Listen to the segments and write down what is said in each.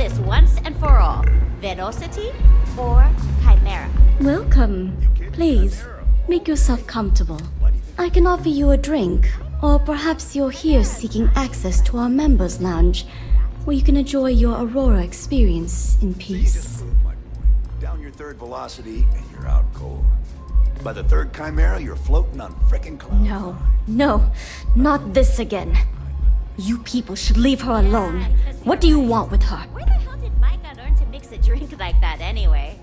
this once and for all. Velocity or Chimera? Welcome. Please, make yourself comfortable. I can offer you a drink, or perhaps you're here seeking access to our members' lounge, where you can enjoy your Aurora experience in peace. My point. Down your third velocity and you're out cold. By the third Chimera, you're floating on frickin' clouds. No, not this again. You people should leave her alone. What do you want with her? Where the hell did Micah learn to mix a drink like that anyway?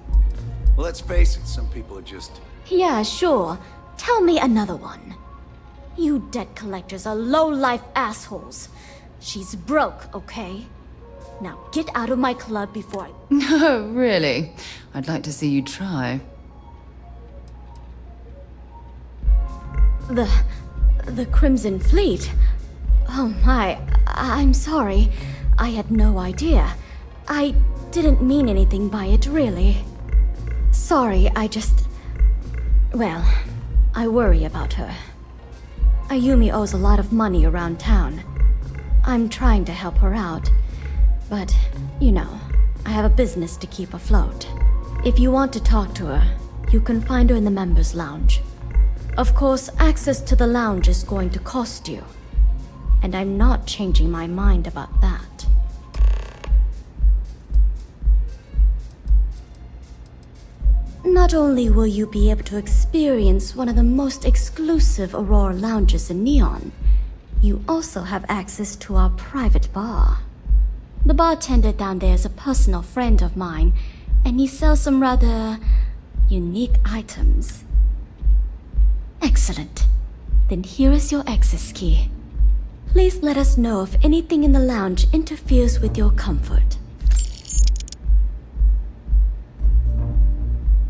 Well, let's face it, some people are just... Yeah, sure. Tell me another one. You debt collectors are low-life assholes. She's broke, okay? Now get out of my club before I... No, really? I'd like to see you try. The Crimson Fleet? Oh my, I'm sorry. I had no idea. I didn't mean anything by it, really. Sorry, well, I worry about her. Ayumi owes a lot of money around town. I'm trying to help her out, but, you know, I have a business to keep afloat. If you want to talk to her, you can find her in the members' lounge. Of course, access to the lounge is going to cost you, and I'm not changing my mind about that. Not only will you be able to experience one of the most exclusive Aurora lounges in Neon, you also have access to our private bar. The bartender down there is a personal friend of mine, and he sells some rather unique items. Excellent. Then here is your access key. Please let us know if anything in the lounge interferes with your comfort.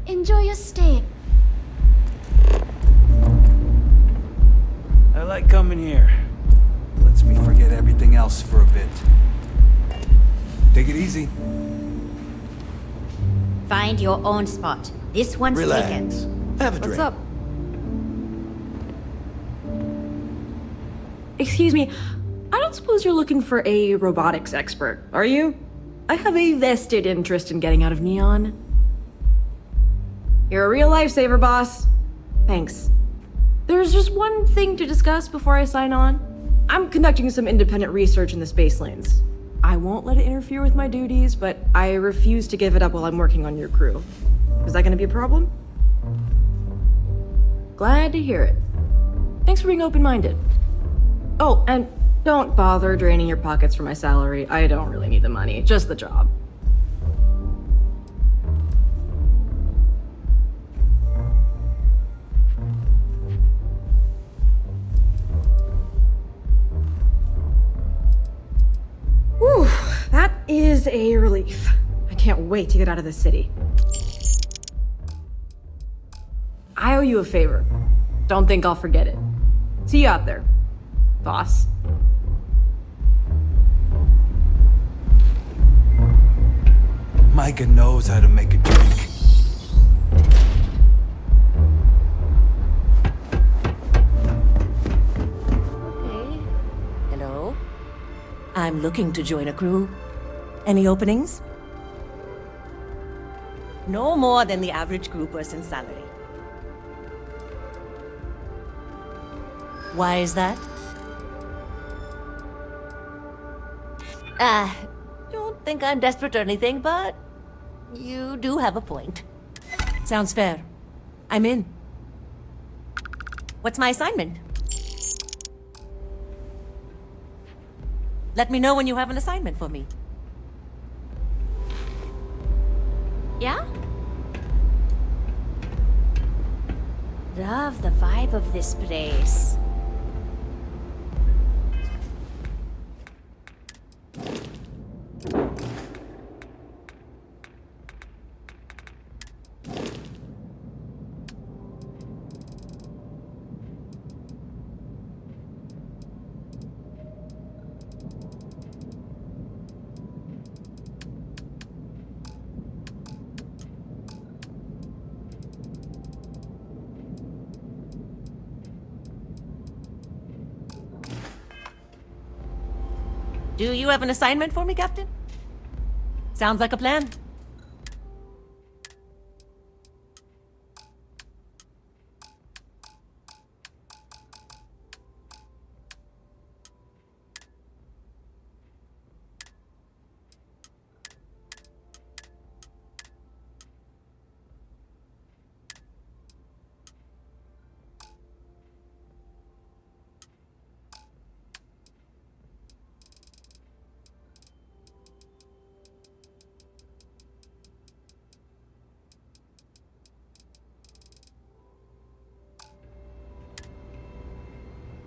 Enjoy your stay. I like coming here. Lets me forget everything else for a bit. Take it easy. Find your own spot. This one's taken. Relax. Have a drink. What's up? Excuse me, I don't suppose you're looking for a robotics expert, are you? I have a vested interest in getting out of Neon. You're a real lifesaver, boss. Thanks. There's just one thing to discuss before I sign on. I'm conducting some independent research in the space lanes. I won't let it interfere with my duties, but I refuse to give it up while I'm working on your crew. Is that gonna be a problem? Glad to hear it. Thanks for being open-minded. Oh, and don't bother draining your pockets for my salary. I don't really need the money, just the job. Whew, that is a relief. I can't wait to get out of this city. I owe you a favor. Don't think I'll forget it. See you out there, boss. Micah knows how to make a drink. Okay. Hello? I'm looking to join a crew. Any openings? No more than the average crew person's salary. Why is that? Don't think I'm desperate or anything, but you do have a point. Sounds fair. I'm in. What's my assignment? Let me know when you have an assignment for me. Yeah? Love the vibe of this place. Do you have an assignment for me, Captain? Sounds like a plan.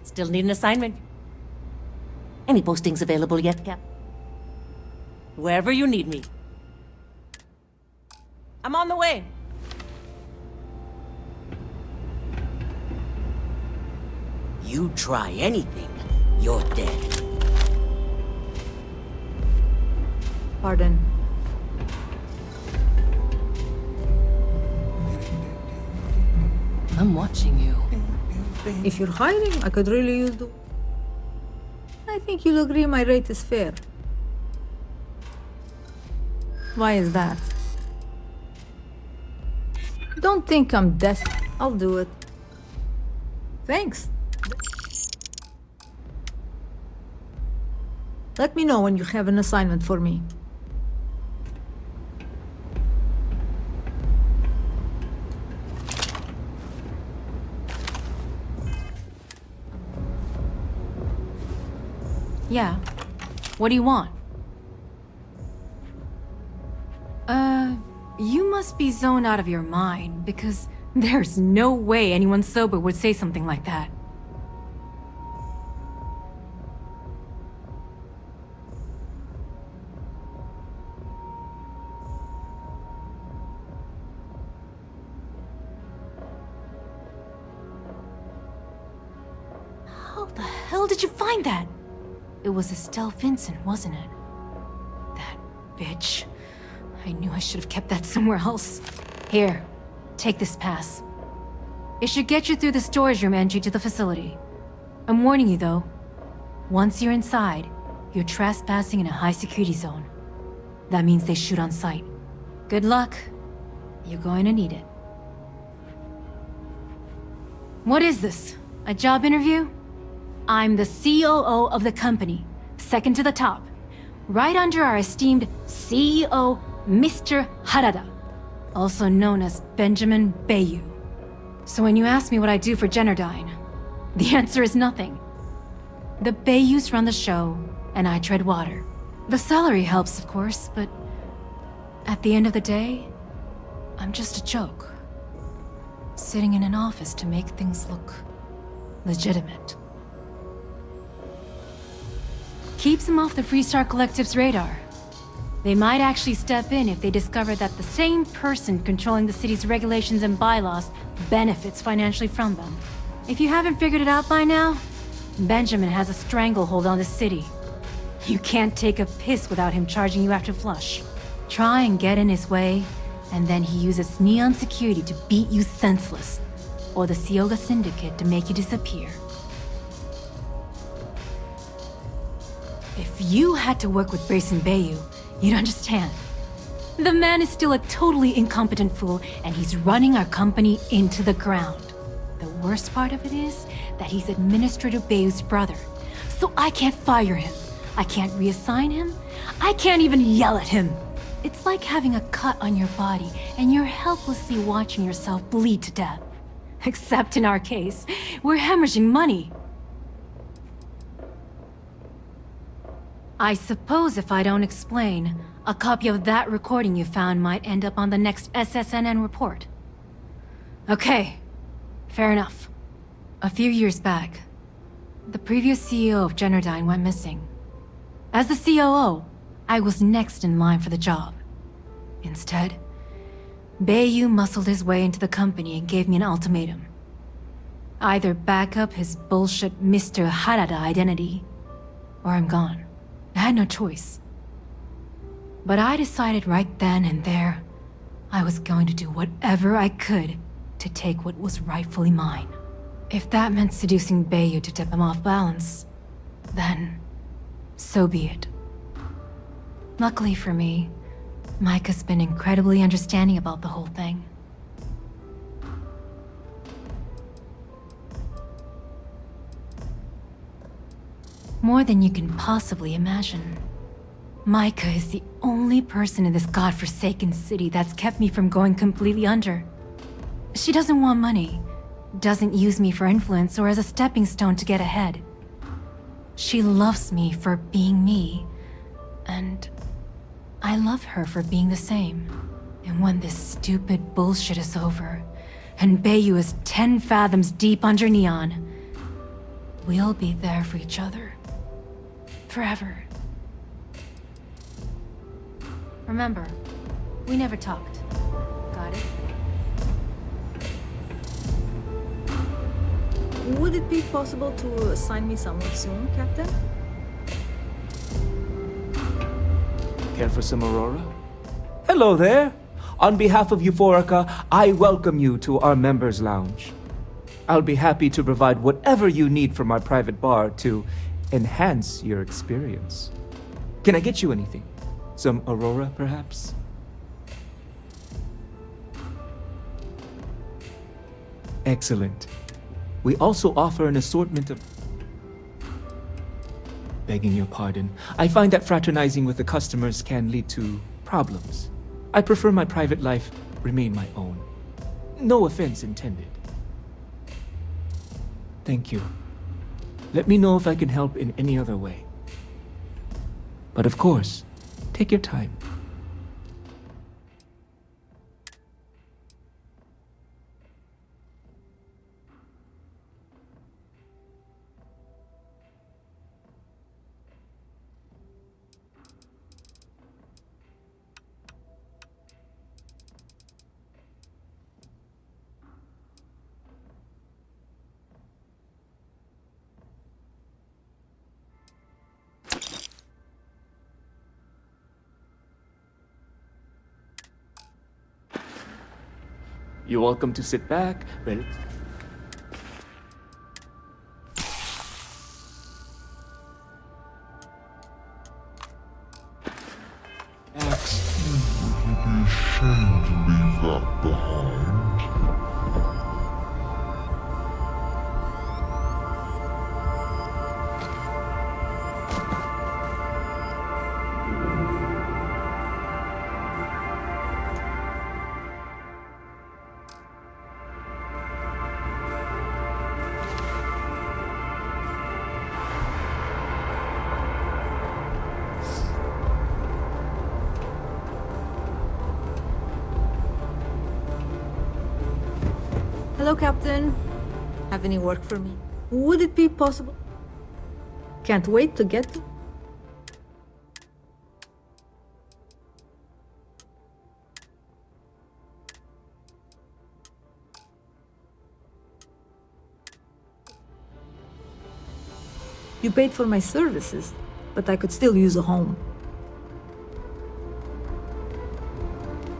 Still need an assignment. Any postings available yet, Cap? Wherever you need me. I'm on the way. You try anything, you're dead. Pardon. I'm watching you. If you're hiring, I could really use the... I think you'll agree my rate is fair. Why is that? Don't think I'm desperate. I'll do it. Thanks. Let me know when you have an assignment for me. Yeah. What do you want? You must be zoned out of your mind, because there's no way anyone sober would say something like that. How the hell did you find that? It was Estelle Vincent, wasn't it? That bitch. I knew I should have kept that somewhere else. Here, take this pass. It should get you through the storage room entry to the facility. I'm warning you though. Once you're inside, you're trespassing in a high security zone. That means they shoot on sight. Good luck. You're going to need it. What is this? A job interview? I'm the COO of the company, second to the top, right under our esteemed CEO, Mr. Harada, also known as Benjamin Bayou. So when you ask me what I do for Generdyne, the answer is nothing. The Bayous run the show, and I tread water. The salary helps, of course, but at the end of the day, I'm just a joke. Sitting in an office to make things look legitimate. Keeps them off the Freestar Collective's radar. They might actually step in if they discover that the same person controlling the city's regulations and bylaws benefits financially from them. If you haven't figured it out by now, Benjamin has a stranglehold on the city. You can't take a piss without him charging you after flush. Try and get in his way, and then he uses neon security to beat you senseless, or the Sioga Syndicate to make you disappear. If you had to work with Grayson Bayou, you'd understand. The man is still a totally incompetent fool, and he's running our company into the ground. The worst part of it is that he's Administrator Bayou's brother, so I can't fire him. I can't reassign him. I can't even yell at him. It's like having a cut on your body, and you're helplessly watching yourself bleed to death. Except in our case, we're hemorrhaging money. I suppose if I don't explain, a copy of that recording you found might end up on the next SSNN report. Okay, fair enough. A few years back, the previous CEO of Generdyne went missing. As the COO, I was next in line for the job. Instead, Bayou muscled his way into the company and gave me an ultimatum. Either back up his bullshit Mr. Harada identity, or I'm gone. I had no choice. But I decided right then and there, I was going to do whatever I could to take what was rightfully mine. If that meant seducing Bayou to tip him off balance, then so be it. Luckily for me, Micah's been incredibly understanding about the whole thing. More than you can possibly imagine. Micah is the only person in this godforsaken city that's kept me from going completely under. She doesn't want money, doesn't use me for influence or as a stepping stone to get ahead. She loves me for being me, and I love her for being the same. And when this stupid bullshit is over, and Bayou is 10 fathoms deep under Neon, we'll be there for each other. Forever. Remember, we never talked. Got it? Would it be possible to assign me someone soon, Captain? Care for some Aurora? Hello there! On behalf of Euphorica, I welcome you to our members' lounge. I'll be happy to provide whatever you need from my private bar to enhance your experience. Can I get you anything? Some Aurora, perhaps? Excellent. We also offer an assortment of... Begging your pardon, I find that fraternizing with the customers can lead to problems. I prefer my private life remain my own. No offense intended. Thank you. Let me know if I can help in any other way. But of course, take your time. You're welcome to sit back, relax. Hello, Captain. Have any work for me? Would it be possible? Can't wait to get to... You paid for my services, but I could still use a home.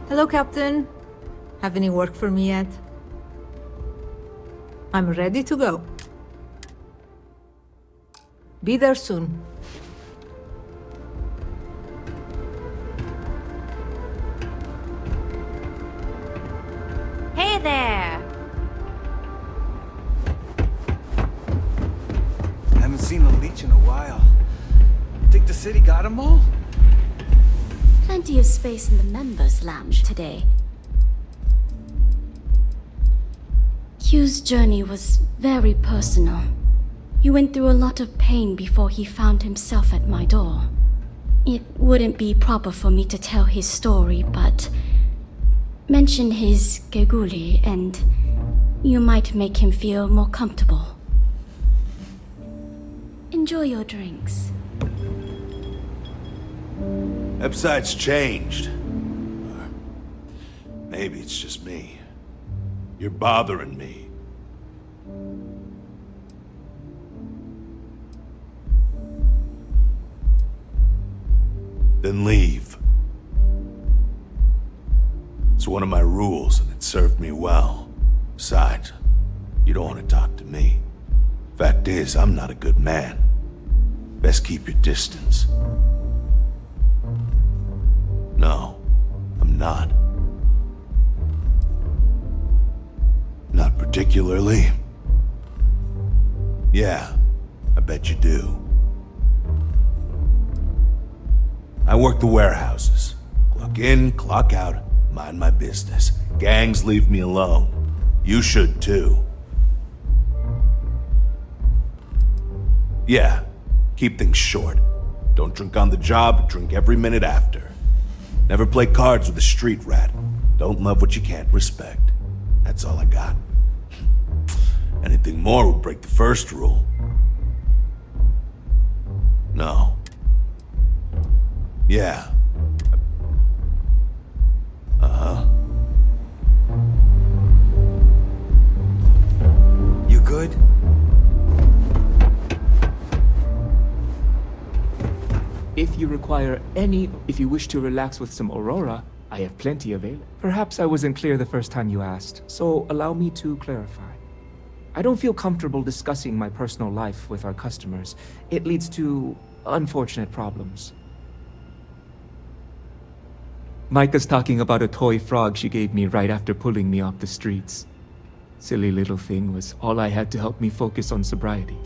Hello, Captain. Have any work for me yet? I'm ready to go. Be there soon. Hey there! Haven't seen a leech in a while. Think the city got them all? Plenty of space in the members' lounge today. Q's journey was very personal. He went through a lot of pain before he found himself at my door. It wouldn't be proper for me to tell his story, but mention his geguli and you might make him feel more comfortable. Enjoy your drinks. Upside's changed. Or maybe it's just me. You're bothering me. Then leave. It's one of my rules, and it served me well. Besides, you don't want to talk to me. Fact is, I'm not a good man. Best keep your distance. No, not? Not particularly. Yeah, I bet you do. I work the warehouses. Clock in, clock out, mind my business. Gangs leave me alone. You should too. Yeah, keep things short. Don't drink on the job, drink every minute after. Never play cards with a street rat. Don't love what you can't respect. That's all I got. Anything more would break the first rule. No. Yeah. Uh-huh. You good? If you wish to relax with some Aurora, I have plenty available. Perhaps I wasn't clear the first time you asked, so allow me to clarify. I don't feel comfortable discussing my personal life with our customers. It leads to unfortunate problems. Micah's talking about a toy frog she gave me right after pulling me off the streets. Silly little thing was all I had to help me focus on sobriety.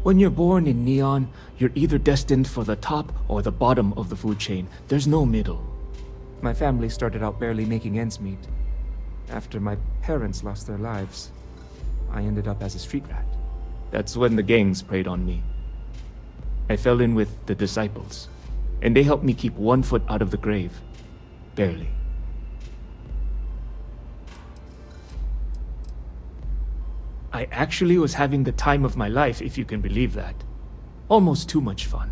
When you're born in Neon, you're either destined for the top or the bottom of the food chain. There's no middle. My family started out barely making ends meet. After my parents lost their lives, I ended up as a street rat. That's when the gangs preyed on me. I fell in with the Disciples, and they helped me keep 1 foot out of the grave. Barely. I actually was having the time of my life, if you can believe that. Almost too much fun.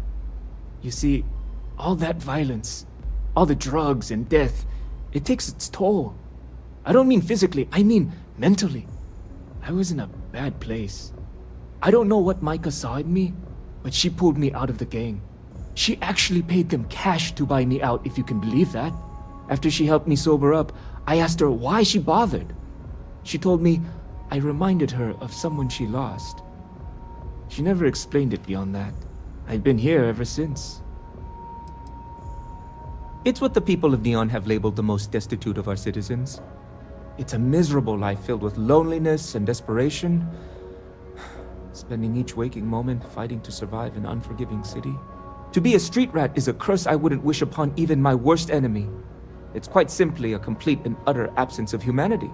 You see, all that violence, all the drugs and death, it takes its toll. I don't mean physically, I mean mentally. I was in a bad place. I don't know what Micah saw in me, but she pulled me out of the gang. She actually paid them cash to buy me out, if you can believe that. After she helped me sober up, I asked her why she bothered. She told me I reminded her of someone she lost. She never explained it beyond that. I've been here ever since. It's what the people of Neon have labeled the most destitute of our citizens. It's a miserable life filled with loneliness and desperation, spending each waking moment fighting to survive an unforgiving city. To be a street rat is a curse I wouldn't wish upon even my worst enemy. It's quite simply a complete and utter absence of humanity.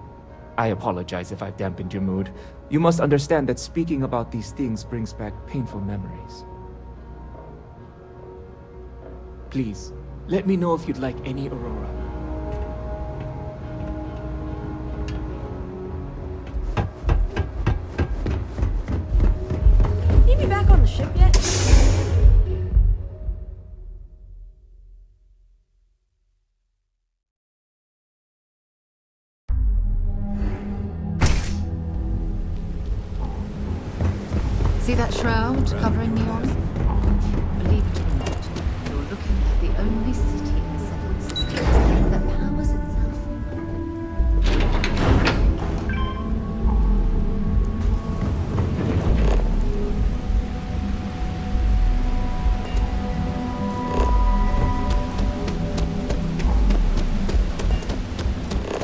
I apologize if I've dampened your mood. You must understand that speaking about these things brings back painful memories. Please, let me know if you'd like any Aurora. Need me back on the ship yet? See that shroud covering Neon? Believe it or not, you're looking at the only city in the settled systems that powers itself.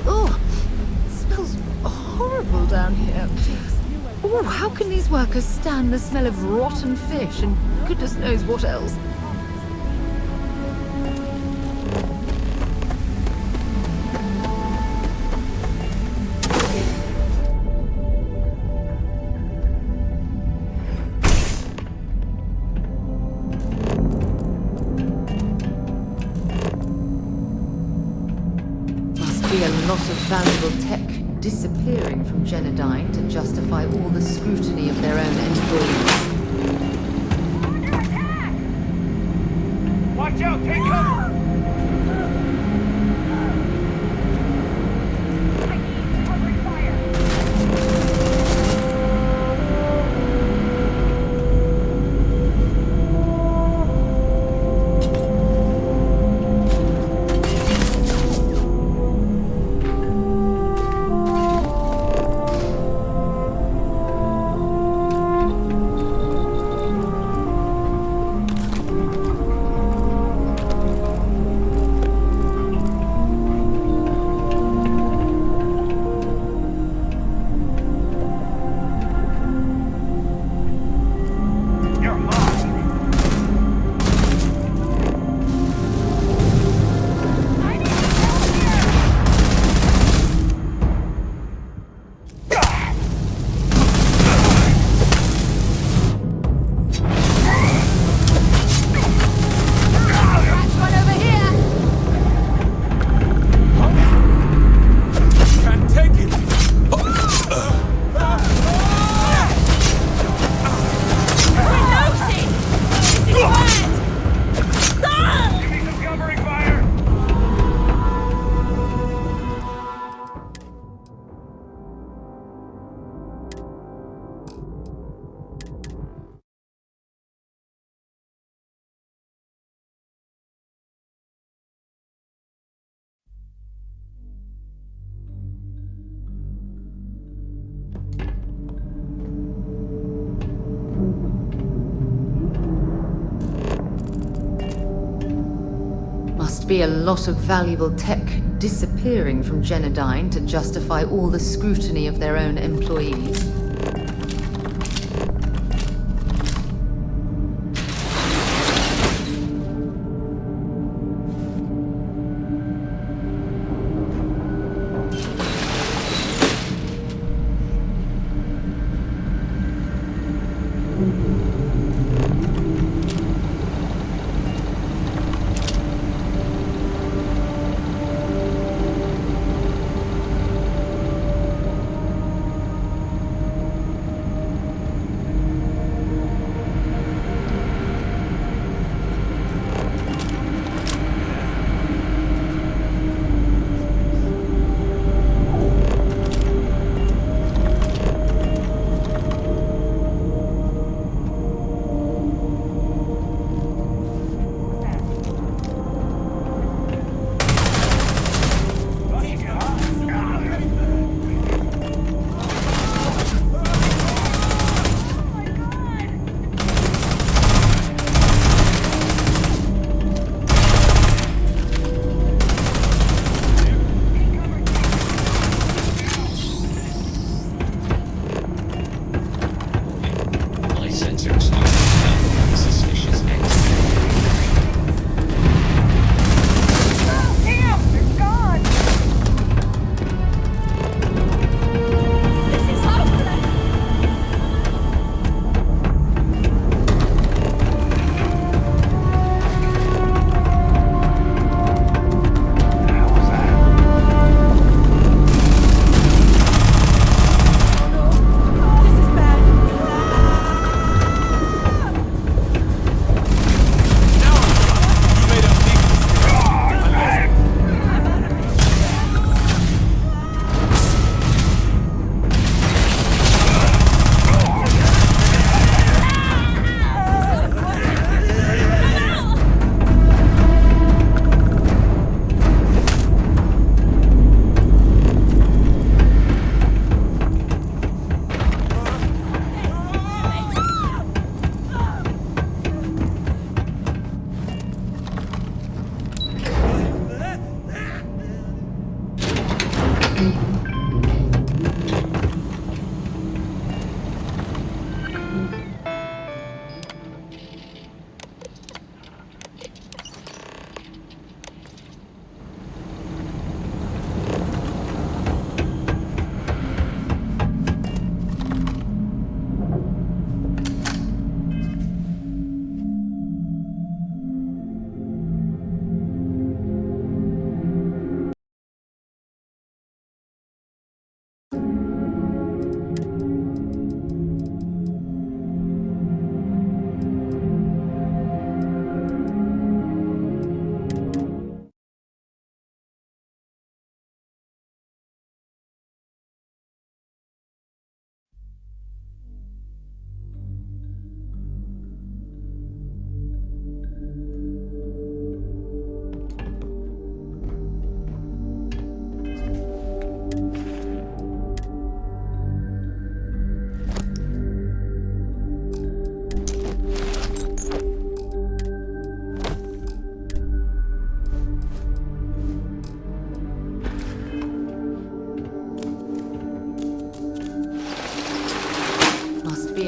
Oh, it smells horrible down here. Oh, how can these workers stand the smell of rotten fish and goodness knows what else? Must be a lot of valuable tech disappearing from Genodyne to justify all the scrutiny of their own employees. Watch out, take cover! Must be a lot of valuable tech disappearing from Genodyne to justify all the scrutiny of their own employees.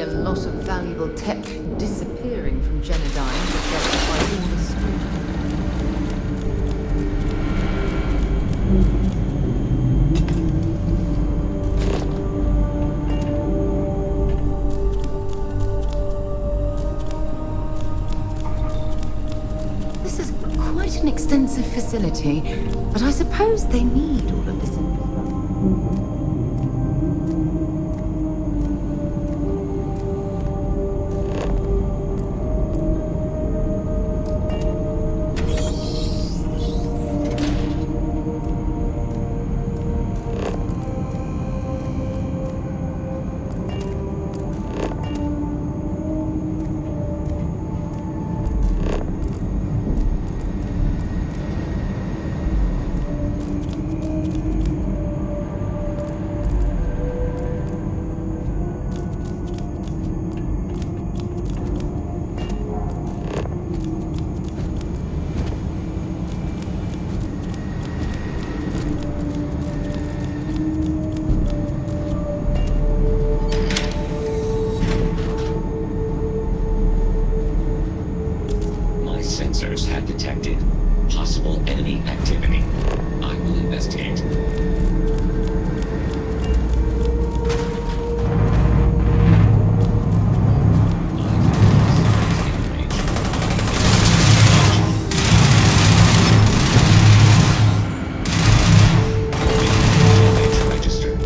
A lot of valuable tech disappearing from Genodyne to justify all the scrutiny. This is quite an extensive facility, but I suppose they need all of this infrastructure. sensors have detected possible enemy activity. I will investigate. Register.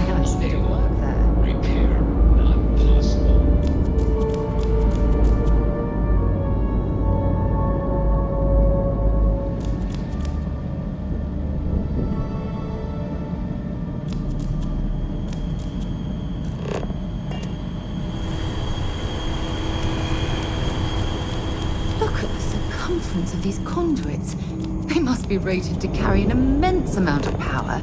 Nice bit of work there. Repair not possible. Look at the circumference of these conduits. They must be rated to carry an immense amount of power.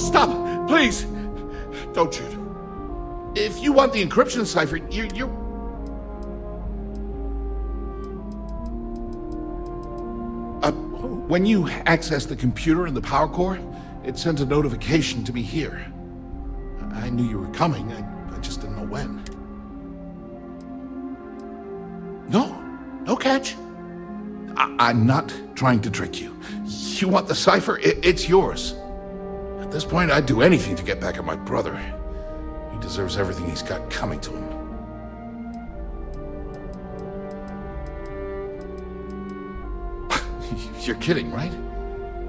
Stop! Please! Don't shoot. If you want the encryption cipher, you're... When you access the computer in the power core, it sends a notification to me here. I knew you were coming, I just didn't know when. No catch. I'm not trying to trick you. You want the cipher? It's yours. At this point, I'd do anything to get back at my brother. He deserves everything he's got coming to him. You're kidding, right?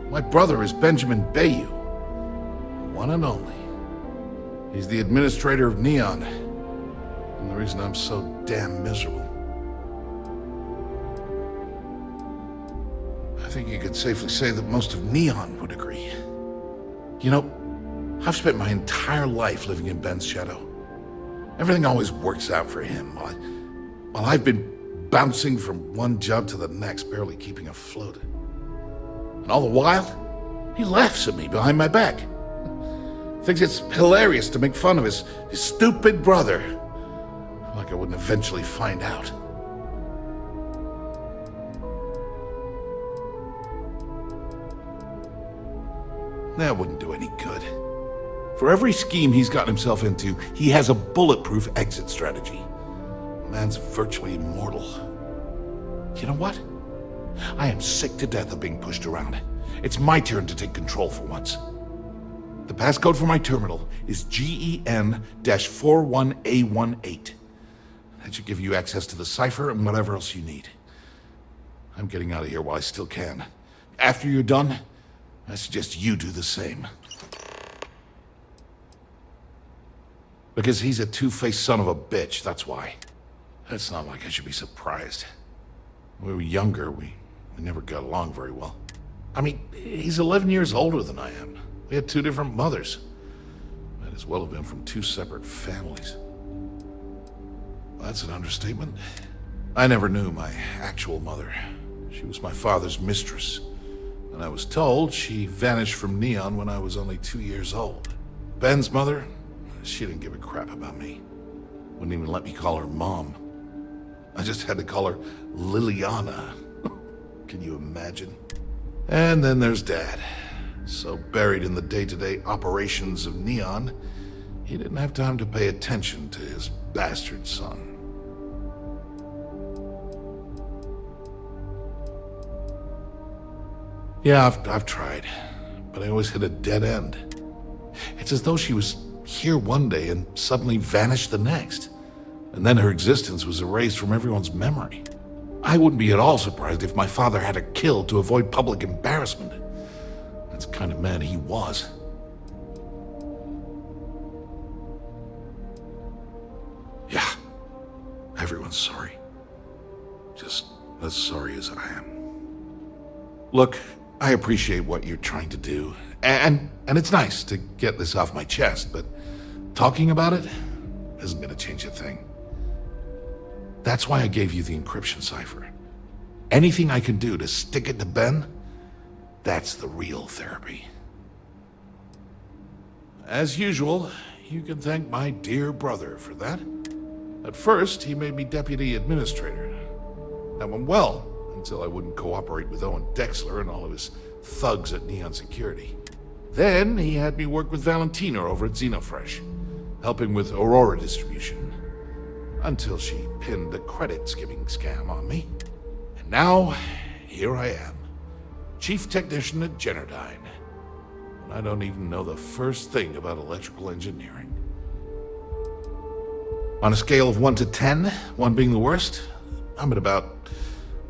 My brother is Benjamin Bayou. One and only. He's the administrator of Neon. And the reason I'm so damn miserable. I think you could safely say that most of Neon would agree. You know, I've spent my entire life living in Ben's shadow. Everything always works out for him, while I've been bouncing from one job to the next, barely keeping afloat. And all the while, he laughs at me behind my back. Thinks it's hilarious to make fun of his stupid brother. Like I wouldn't eventually find out. That wouldn't do any good. For every scheme he's gotten himself into, he has a bulletproof exit strategy. Man's virtually immortal. You know what? I am sick to death of being pushed around. It's my turn to take control for once. The passcode for my terminal is GEN-41A18. That should give you access to the cipher and whatever else you need. I'm getting out of here while I still can. After you're done, I suggest you do the same. Because he's a two-faced son of a bitch, that's why. It's not like I should be surprised. When we were younger, we never got along very well. I mean, he's 11 years older than I am. We had two different mothers. Might as well have been from two separate families. That's an understatement. I never knew my actual mother. She was my father's mistress. And I was told she vanished from Neon when I was only 2 years old. Ben's mother, she didn't give a crap about me. Wouldn't even let me call her Mom. I just had to call her Liliana. Can you imagine? And then there's Dad. So buried in the day-to-day operations of Neon, he didn't have time to pay attention to his bastard son. Yeah, I've tried, but I always hit a dead end. It's as though she was here one day and suddenly vanished the next. And then her existence was erased from everyone's memory. I wouldn't be at all surprised if my father had her killed to avoid public embarrassment. That's the kind of man he was. Yeah, everyone's sorry. Just as sorry as I am. Look, I appreciate what you're trying to do, and it's nice to get this off my chest, but talking about it isn't gonna change a thing. That's why I gave you the encryption cipher. Anything I can do to stick it to Ben, that's the real therapy. As usual, you can thank my dear brother for that. At first, he made me deputy administrator. That went well, until I wouldn't cooperate with Owen Dexler and all of his thugs at Neon Security. Then he had me work with Valentina over at Xenofresh, helping with Aurora distribution, until she pinned a credit skimming scam on me. And now, here I am, chief technician at Generdyne, and I don't even know the first thing about electrical engineering. On a scale of 1 to 10, 1 being the worst, I'm at about,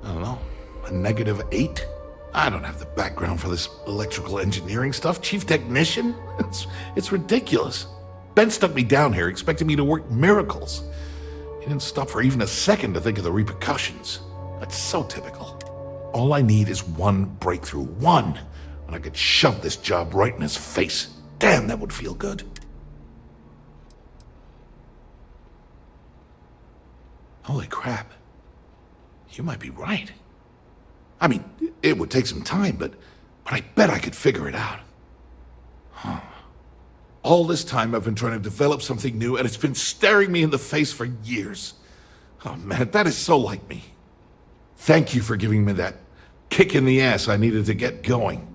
I don't know, a -8? I don't have the background for this electrical engineering stuff. Chief technician? It's ridiculous. Ben stuck me down here expecting me to work miracles. He didn't stop for even a second to think of the repercussions. That's so typical. All I need is one breakthrough. One. And I could shove this job right in his face. Damn, that would feel good. Holy crap. You might be right. I mean, it would take some time, but I bet I could figure it out. Huh. All this time I've been trying to develop something new, and it's been staring me in the face for years. Oh man, that is so like me. Thank you for giving me that kick in the ass I needed to get going.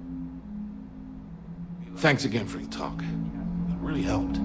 Thanks again for the talk. It really helped.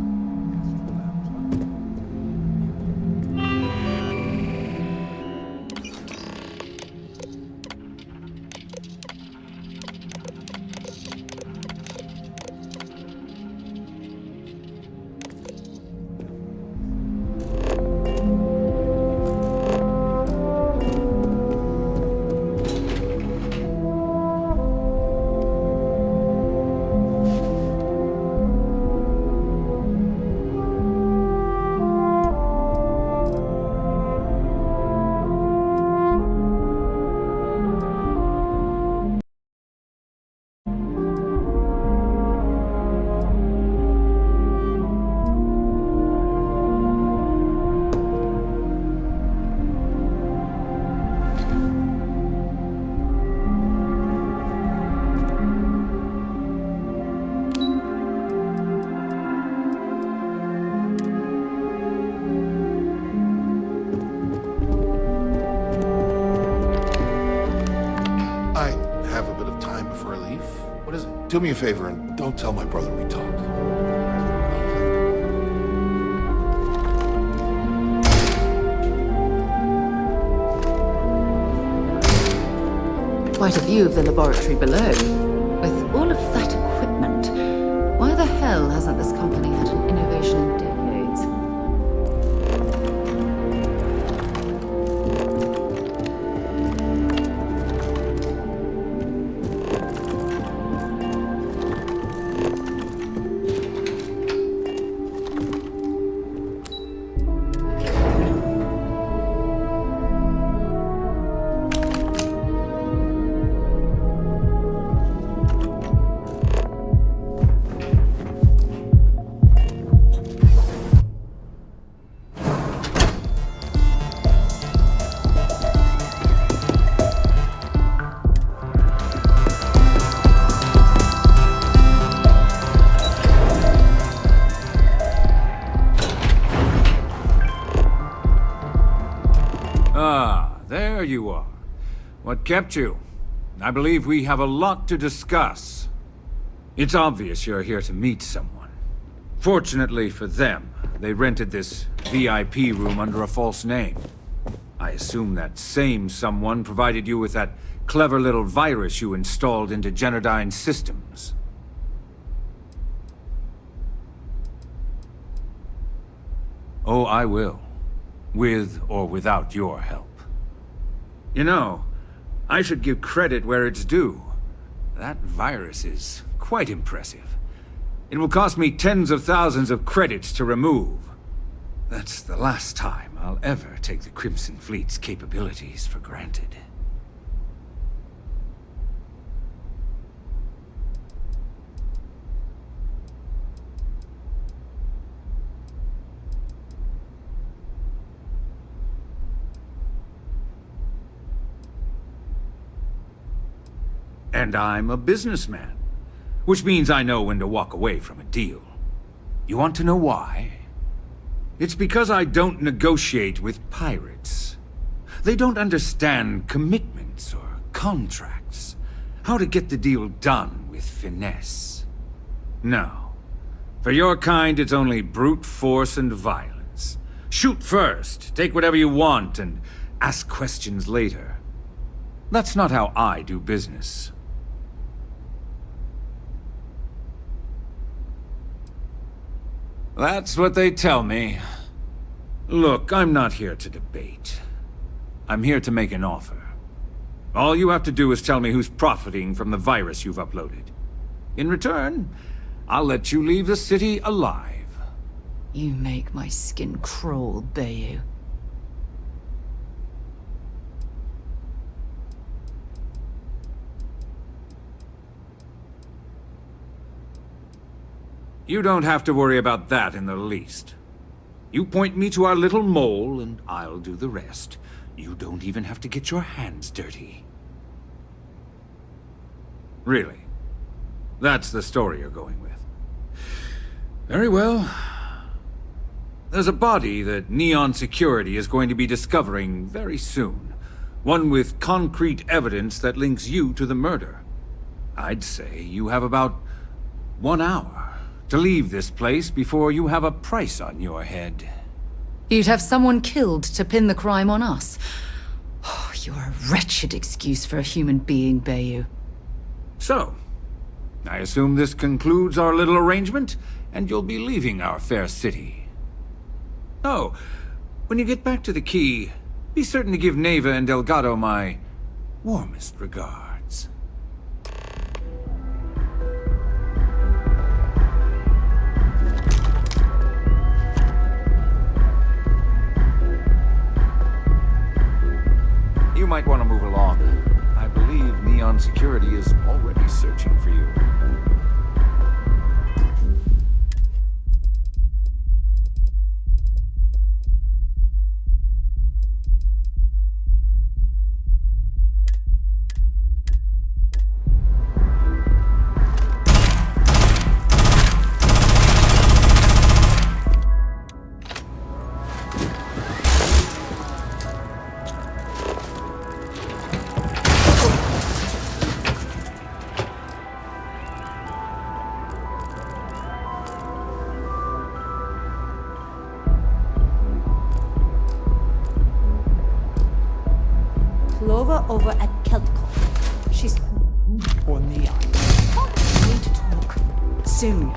Do me a favor and don't tell my brother we talked. Quite a view of the laboratory below. With all of that equipment, why the hell hasn't this company had an innovation in decades? There you are. What kept you? I believe we have a lot to discuss. It's obvious you're here to meet someone. Fortunately for them, they rented this VIP room under a false name. I assume that same someone provided you with that clever little virus you installed into Genodyne's systems. Oh, I will. With or without your help. You know, I should give credit where it's due. That virus is quite impressive. It will cost me tens of thousands of credits to remove. That's the last time I'll ever take the Crimson Fleet's capabilities for granted. And I'm a businessman, which means I know when to walk away from a deal. You want to know why? It's because I don't negotiate with pirates. They don't understand commitments or contracts, how to get the deal done with finesse. No. For your kind, it's only brute force and violence. Shoot first, take whatever you want, and ask questions later. That's not how I do business. That's what they tell me. Look, I'm not here to debate. I'm here to make an offer. All you have to do is tell me who's profiting from the virus you've uploaded. In return, I'll let you leave the city alive. You make my skin crawl, Bayou. You don't have to worry about that in the least. You point me to our little mole, and I'll do the rest. You don't even have to get your hands dirty. Really? That's the story you're going with. Very well. There's a body that Neon Security is going to be discovering very soon. One with concrete evidence that links you to the murder. I'd say you have about 1 hour to leave this place before you have a price on your head. You'd have someone killed to pin the crime on us. Oh, you're a wretched excuse for a human being, Bayu. So, I assume this concludes our little arrangement, and you'll be leaving our fair city. Oh, when you get back to the key, be certain to give Neva and Delgado my warmest regards. You might want to move along. I believe Neon Security is already searching for you. Clover over at Keltco. She's... Or Neon. We need to talk. Soon.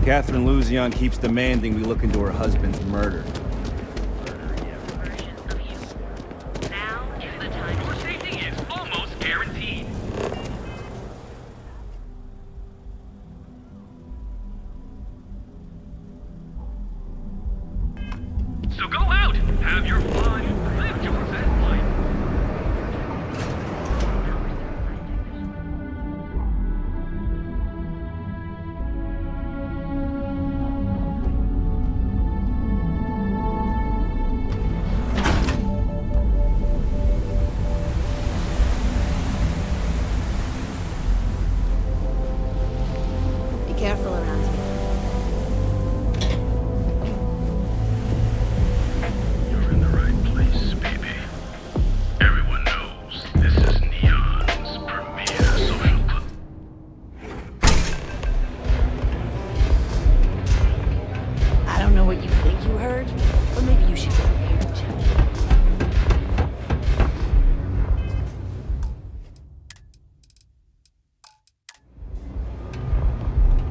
Catherine Luzion keeps demanding we look into her husband's murder. So go out, have your fun, live your best life. Be careful around here. You're in the right place, baby. Everyone knows this is Neon's premier social club. I don't know what you think you heard, but maybe you should go here and check.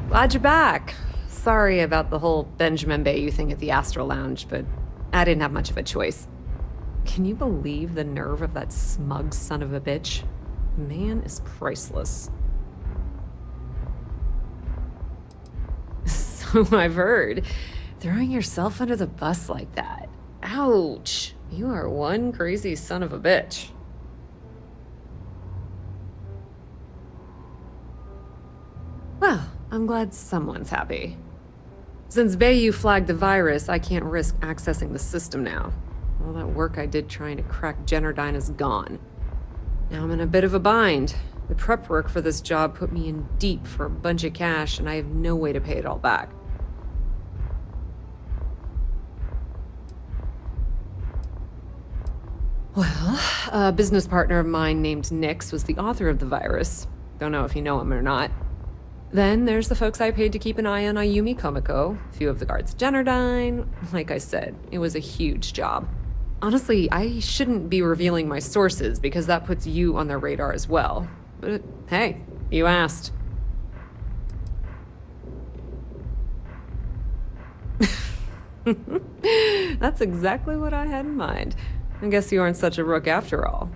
Glad you're back. Sorry about the whole Benjamin Bayou thing at the Astral Lounge, but I didn't have much of a choice. Can you believe the nerve of that smug son of a bitch? The man is priceless. So I've heard. Throwing yourself under the bus like that. Ouch. You are one crazy son of a bitch. Well, I'm glad someone's happy. Since Bayou flagged the virus, I can't risk accessing the system now. All that work I did trying to crack Generdyne is gone. Now I'm in a bit of a bind. The prep work for this job put me in deep for a bunch of cash, and I have no way to pay it all back. Well, a business partner of mine named Nyx was the author of the virus. Don't know if you know him or not. Then there's the folks I paid to keep an eye on Ayumi Komiko, a few of the guards at Generdyne. Like I said, it was a huge job. Honestly, I shouldn't be revealing my sources because that puts you on their radar as well. But hey, you asked. That's exactly what I had in mind. I guess you aren't such a rook after all.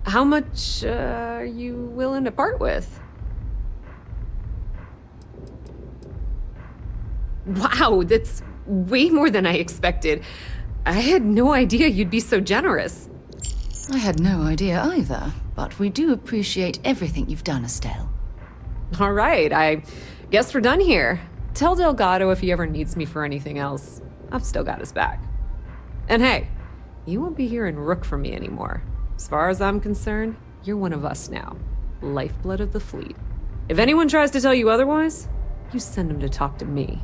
How much are you willing to part with? Wow, that's way more than I expected. I had no idea you'd be so generous. I had no idea either, but we do appreciate everything you've done, Estelle. All right, I guess we're done here. Tell Delgado if he ever needs me for anything else. I've still got his back. And hey, you won't be hearing Rook from me anymore. As far as I'm concerned, you're one of us now. Lifeblood of the fleet. If anyone tries to tell you otherwise, you send them to talk to me.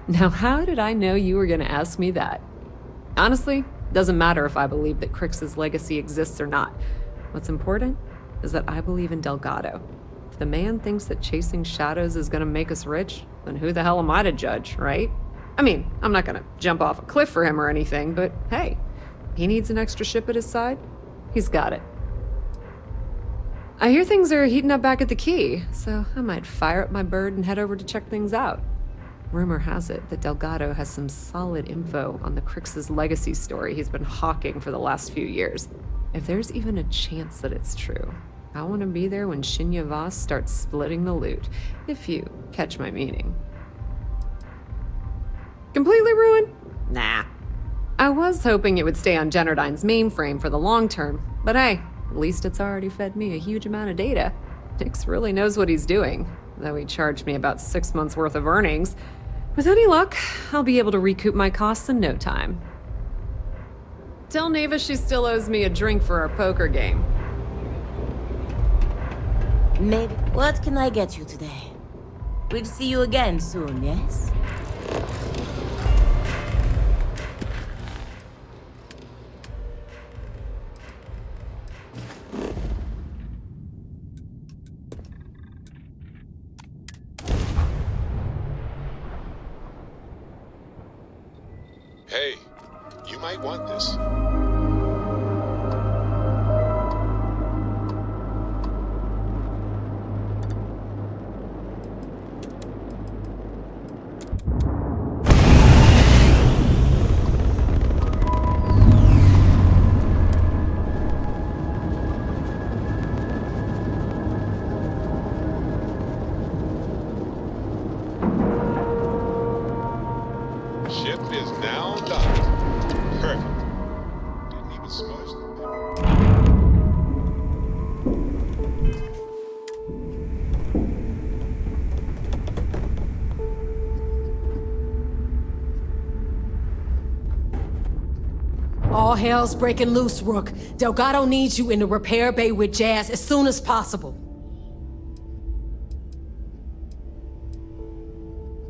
Now, how did I know you were gonna ask me that? Honestly, doesn't matter if I believe that Crix's legacy exists or not. What's important is that I believe in Delgado. If the man thinks that chasing shadows is gonna make us rich, then who the hell am I to judge, right? I mean, I'm not gonna jump off a cliff for him or anything, but hey, he needs an extra ship at his side. He's got it. I hear things are heating up back at the Key, so I might fire up my bird and head over to check things out. Rumor has it that Delgado has some solid info on the Crix's legacy story he's been hawking for the last few years. If there's even a chance that it's true, I want to be there when Shinya Voss starts splitting the loot, if you catch my meaning. Completely ruined? Nah. I was hoping it would stay on Generdyne's mainframe for the long term, but hey, at least it's already fed me a huge amount of data. Nyx really knows what he's doing, though he charged me about 6 months worth of earnings. With any luck, I'll be able to recoup my costs in no time. Tell Neva she still owes me a drink for our poker game. Maybe. What can I get you today? We'll see you again soon, yes? Hey, you might want this. Ship is now docked. Perfect. Didn't even smudge the All hell's breaking loose, Rook. Delgado needs you in the repair bay with Jazz as soon as possible.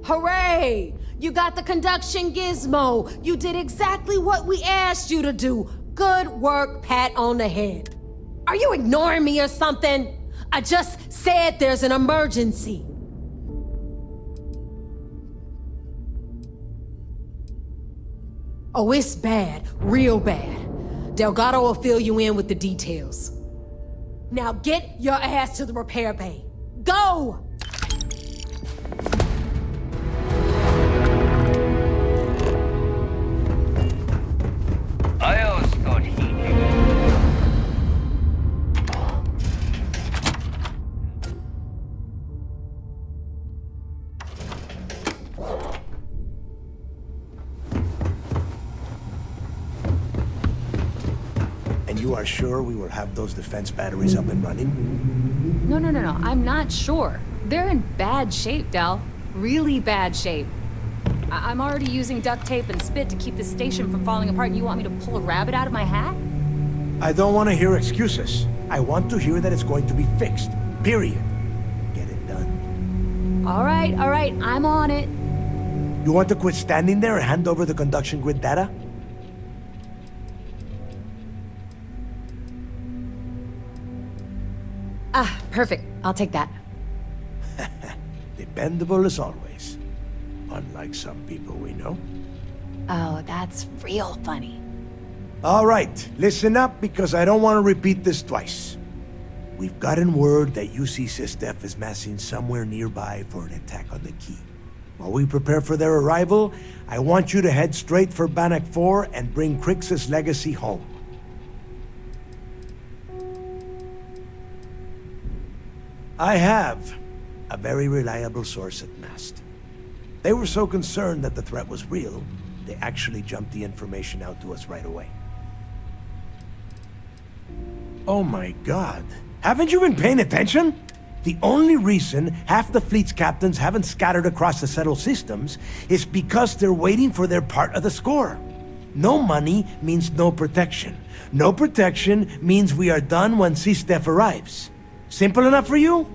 Hooray! You got the conduction gizmo. You did exactly what we asked you to do. Good work, pat on the head. Are you ignoring me or something? I just said there's an emergency. Oh, it's bad. Real bad. Delgado will fill you in with the details. Now get your ass to the repair bay. Go! And you are sure we will have those defense batteries up and running? No. I'm not sure. They're in bad shape, Del. Really bad shape. I'm already using duct tape and spit to keep the station from falling apart, and you want me to pull a rabbit out of my hat? I don't want to hear excuses. I want to hear that it's going to be fixed. Period. Get it done. All right, I'm on it. You want to quit standing there and hand over the conduction grid data? Ah, perfect. I'll take that. Dependable as always. Unlike some people we know. Oh, that's real funny. All right, listen up because I don't want to repeat this twice. We've gotten word that UC SysDef is massing somewhere nearby for an attack on the key. While we prepare for their arrival, I want you to head straight for Bannock 4 and bring Crix's legacy home. I have a very reliable source at Mast. They were so concerned that the threat was real, they actually jumped the information out to us right away. Oh my god. Haven't you been paying attention? The only reason half the fleet's captains haven't scattered across the settled systems is because they're waiting for their part of the score. No money means no protection. No protection means we are done when SysDef arrives. Simple enough for you?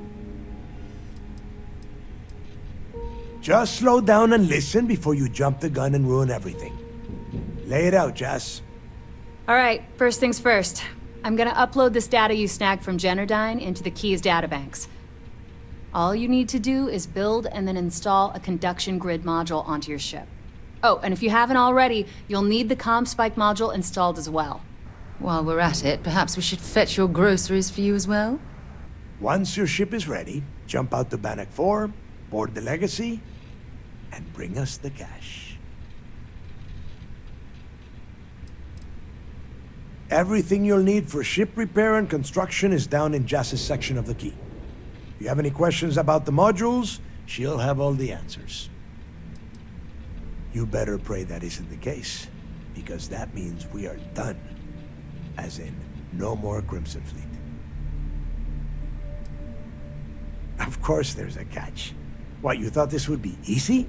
Just slow down and listen before you jump the gun and ruin everything. Lay it out, Jess. All right, first things first. I'm gonna upload this data you snagged from Generdyne into the Key's databanks. All you need to do is build and then install a conduction grid module onto your ship. Oh, and if you haven't already, you'll need the CommSpike module installed as well. While we're at it, perhaps we should fetch your groceries for you as well? Once your ship is ready, jump out to Bannock 4, board the Legacy, and bring us the cash. Everything you'll need for ship repair and construction is down in Jess's section of the Key. If you have any questions about the modules, she'll have all the answers. You better pray that isn't the case, because that means we are done. As in, no more Crimson Fleet. Of course there's a catch. What, you thought this would be easy?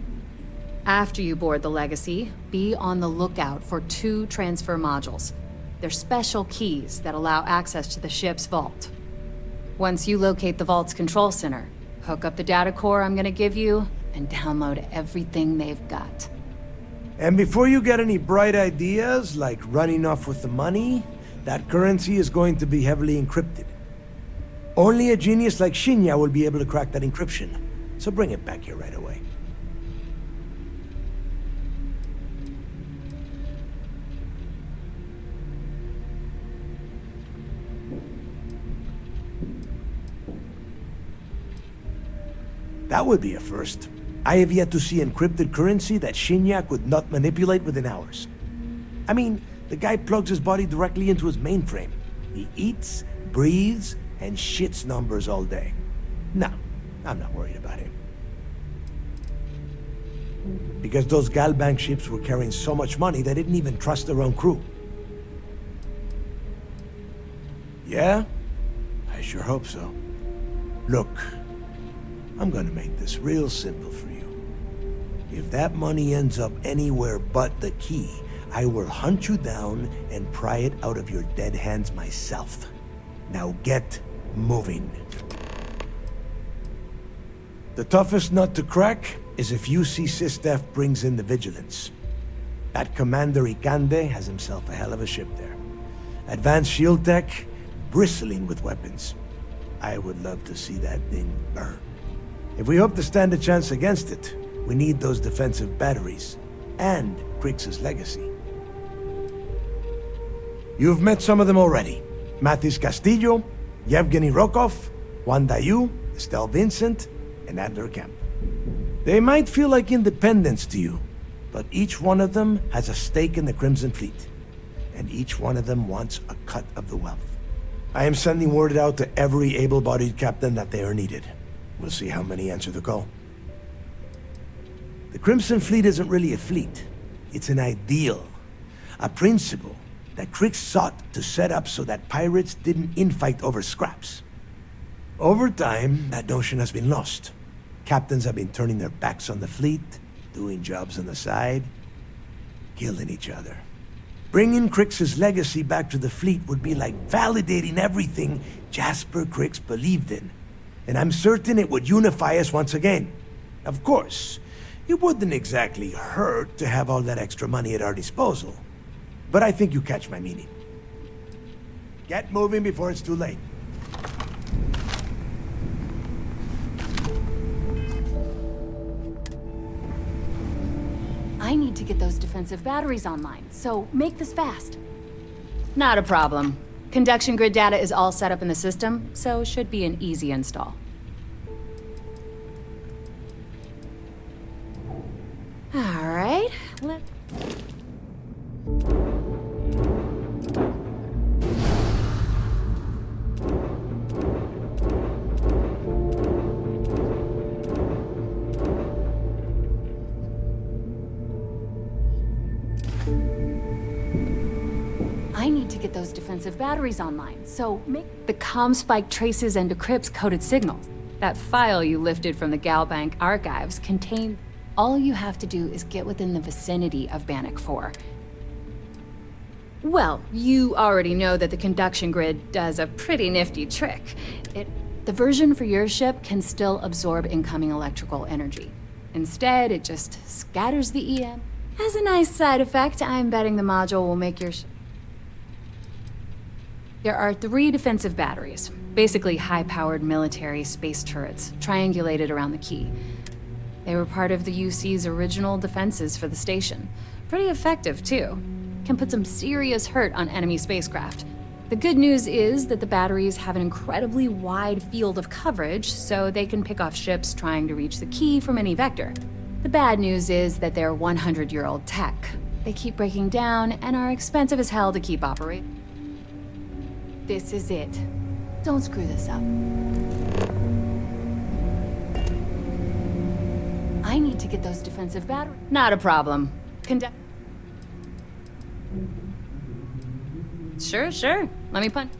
After you board the Legacy, be on the lookout for 2 transfer modules. They're special keys that allow access to the ship's vault. Once you locate the vault's control center, hook up the data core I'm gonna give you, and download everything they've got. And before you get any bright ideas, like running off with the money, that currency is going to be heavily encrypted. Only a genius like Shinya will be able to crack that encryption, so bring it back here right away. That would be a first. I have yet to see encrypted currency that Shinya could not manipulate within hours. I mean, the guy plugs his body directly into his mainframe. He eats, breathes, and shits numbers all day. No, I'm not worried about him. Because those Galbank ships were carrying so much money they didn't even trust their own crew. Yeah? I sure hope so. Look, I'm gonna make this real simple for you. If that money ends up anywhere but the Key, I will hunt you down and pry it out of your dead hands myself. Now get moving. The toughest nut to crack is if UC SysDef brings in the Vigilance. That Commander Ikande has himself a hell of a ship there. Advanced shield tech, bristling with weapons. I would love to see that thing burn. If we hope to stand a chance against it, we need those defensive batteries and Crix's legacy. You've met some of them already. Mathis Castillo, Yevgeny Rokov, Juan Dayu, Estelle Vincent, and Adler Kemp. They might feel like independents to you, but each one of them has a stake in the Crimson Fleet, and each one of them wants a cut of the wealth. I am sending word out to every able-bodied captain that they are needed. We'll see how many answer the call. The Crimson Fleet isn't really a fleet. It's an ideal. A principle that Crix sought to set up so that pirates didn't infight over scraps. Over time, that notion has been lost. Captains have been turning their backs on the fleet, doing jobs on the side, killing each other. Bringing Crix's legacy back to the fleet would be like validating everything Jasper Crix believed in. And I'm certain it would unify us once again. Of course, it wouldn't exactly hurt to have all that extra money at our disposal. But I think you catch my meaning. Get moving before it's too late. I need to get those defensive batteries online, so make this fast. Not a problem. Conduction grid data is all set up in the system, so should be an easy install. All right, I need to get those defensive batteries online, so make the comm spike traces and decrypts coded signals. That file you lifted from the Galbank archives contained. All you have to do is get within the vicinity of Bannock 4. Well, you already know that the conduction grid does a pretty nifty trick. The version for your ship can still absorb incoming electrical energy. Instead, it just scatters the EM. As a nice side effect, I'm betting the module will make your There are 3 defensive batteries, basically high-powered military space turrets, triangulated around the key. They were part of the UC's original defenses for the station. Pretty effective, too. Can put some serious hurt on enemy spacecraft. The good news is that the batteries have an incredibly wide field of coverage, so they can pick off ships trying to reach the key from any vector. The bad news is that they're 100-year-old tech. They keep breaking down and are expensive as hell to keep operating. This is it. Don't screw this up. I need to get those defensive batteries. Not a problem. Sure. Let me punch.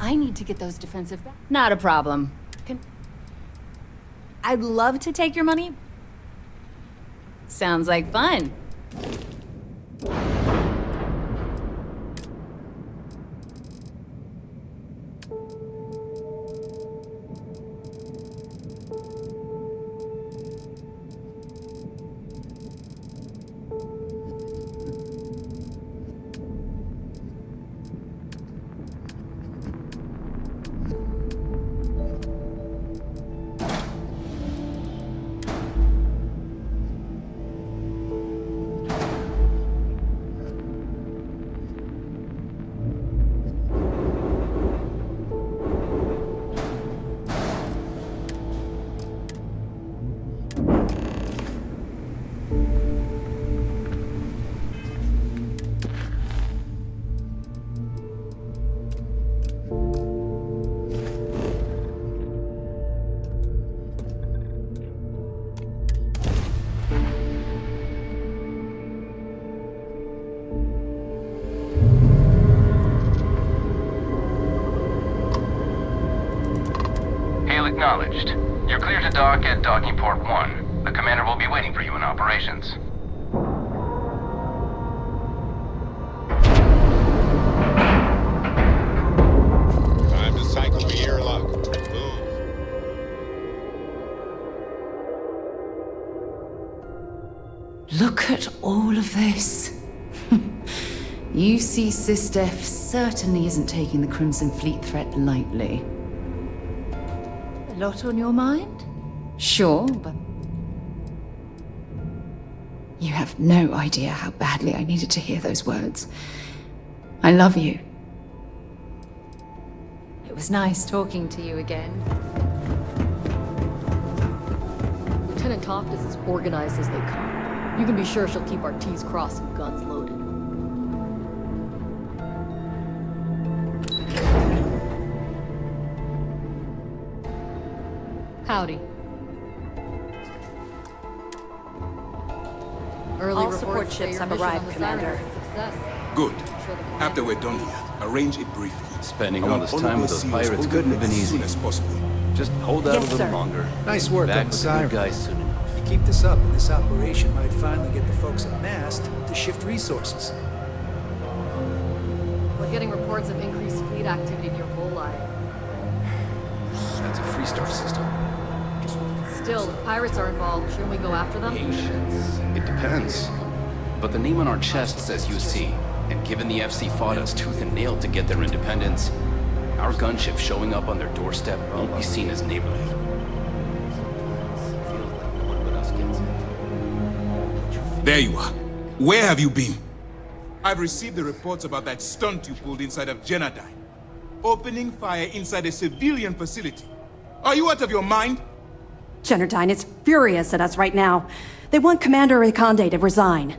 I need to get those defensive back. Not a problem. I'd love to take your money. Sounds like fun. Acknowledged. You're clear to dock at docking port 1. The commander will be waiting for you in operations. Time to cycle the airlock. Move. Look at all of this. You see, SysDef certainly isn't taking the Crimson Fleet threat lightly. A lot on your mind? Sure, but... You have no idea how badly I needed to hear those words. I love you. It was nice talking to you again. Lieutenant Toft is as organized as they come. You can be sure she'll keep our T's crossed and guns loaded. Howdy. Early All support ships have arrived, Commander. Good. After we're done here, arrange it briefly. Spending all this time with those pirates couldn't have been easy. As possible. Just hold out Yes, a little sir. longer. Nice work Back on the with the siren. good guys soon enough. You keep this up, and this operation might finally get the folks at Mast to shift resources. We're getting reports of increased fleet activity near Volai. That's a Freestar system. Still, if pirates are involved, shouldn't we go after them? It depends. But the name on our chest says UC, and given the FC fought us tooth and nail to get their independence, our gunship showing up on their doorstep won't be seen as neighborly. There you are. Where have you been? I've received the reports about that stunt you pulled inside of Genadine. Opening fire inside a civilian facility. Are you out of your mind? Generdine is furious at us right now. They want Commander Reconde to resign.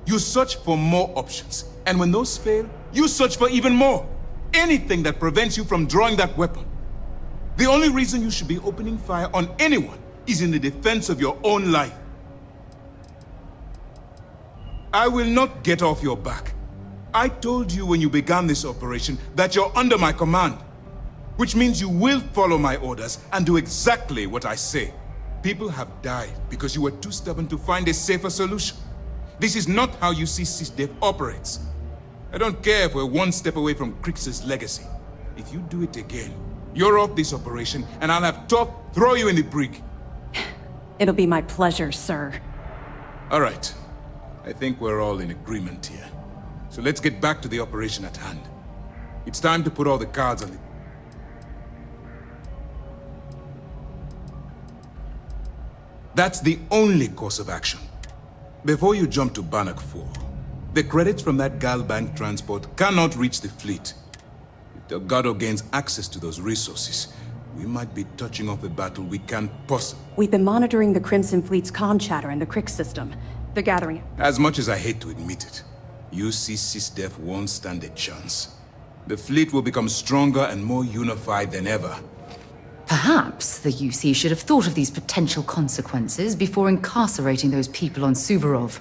You search for more options. And when those fail, you search for even more. Anything that prevents you from drawing that weapon. The only reason you should be opening fire on anyone is in the defense of your own life. I will not get off your back. I told you when you began this operation that you're under my command, which means you will follow my orders and do exactly what I say. People have died because you were too stubborn to find a safer solution. This is not how you see SysDef operates. I don't care if we're one step away from Crix's legacy. If you do it again, you're off this operation and I'll have Top throw you in the brig. It'll be my pleasure, sir. All right. I think we're all in agreement here. So let's get back to the operation at hand. It's time to put all the cards on the... That's the only course of action. Before you jump to Bannock 4, the credits from that Galbank transport cannot reach the fleet. If Delgado gains access to those resources, we might be touching off a battle we can't possibly... We've been monitoring the Crimson Fleet's comm chatter in the Crix system. They're gathering it. As much as I hate to admit it, UC SysDef won't stand a chance. The fleet will become stronger and more unified than ever. Perhaps the UC should have thought of these potential consequences before incarcerating those people on Suvorov.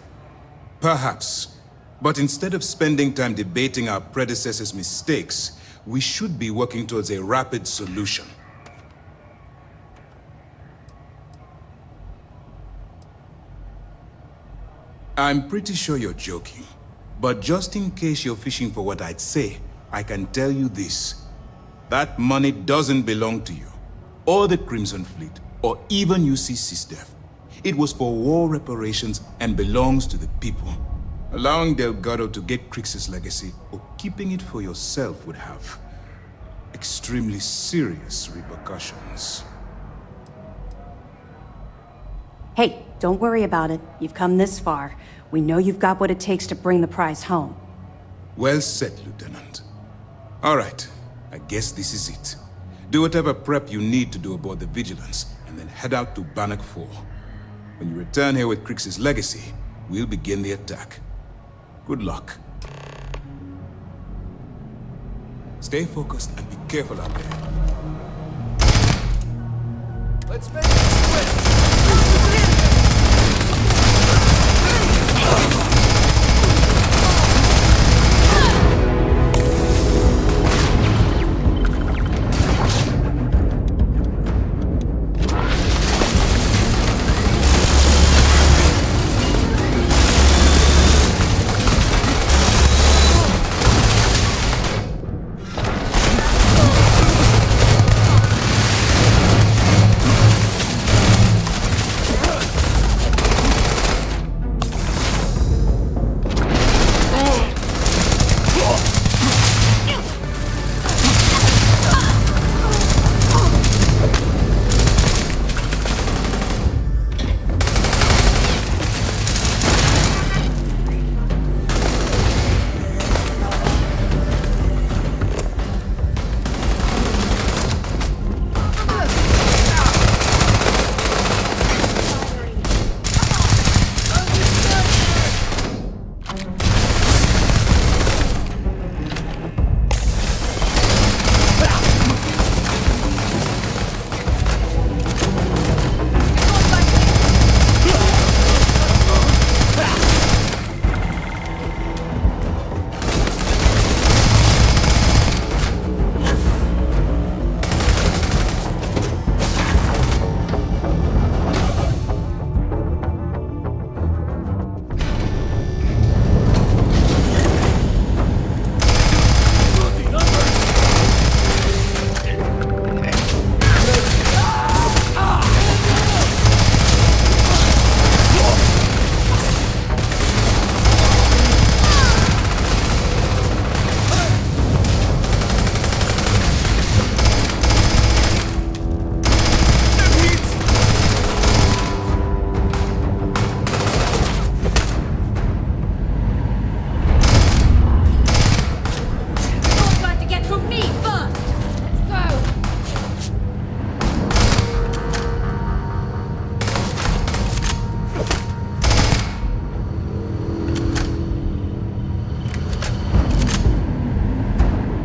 Perhaps. But instead of spending time debating our predecessors' mistakes, we should be working towards a rapid solution. I'm pretty sure you're joking. But just in case you're fishing for what I'd say, I can tell you this. That money doesn't belong to you, or the Crimson Fleet, or even UC SysDef. It was for war reparations and belongs to the people. Allowing Delgado to get Crix's legacy, or keeping it for yourself would have extremely serious repercussions. Hey, don't worry about it. You've come this far. We know you've got what it takes to bring the prize home. Well said, Lieutenant. All right, I guess this is it. Do whatever prep you need to do aboard the Vigilance, and then head out to Bannock 4. When you return here with Crix's legacy, we'll begin the attack. Good luck. Stay focused and be careful out there. Let's make this quick!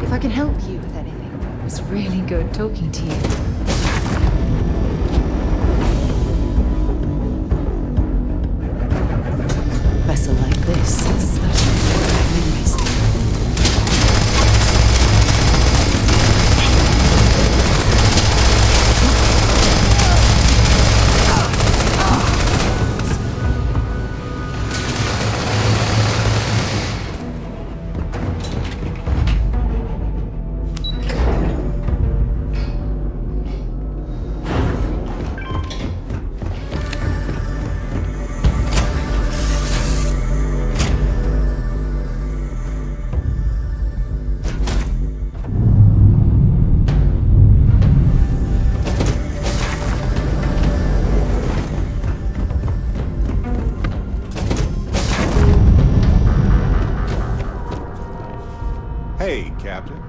If I can help you with anything, it was really good talking to you. Vessel like this is certainly memories. Hey, Captain.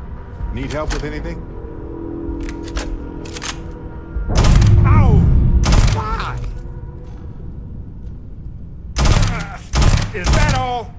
Need help with anything? Ow! Why? Is that all?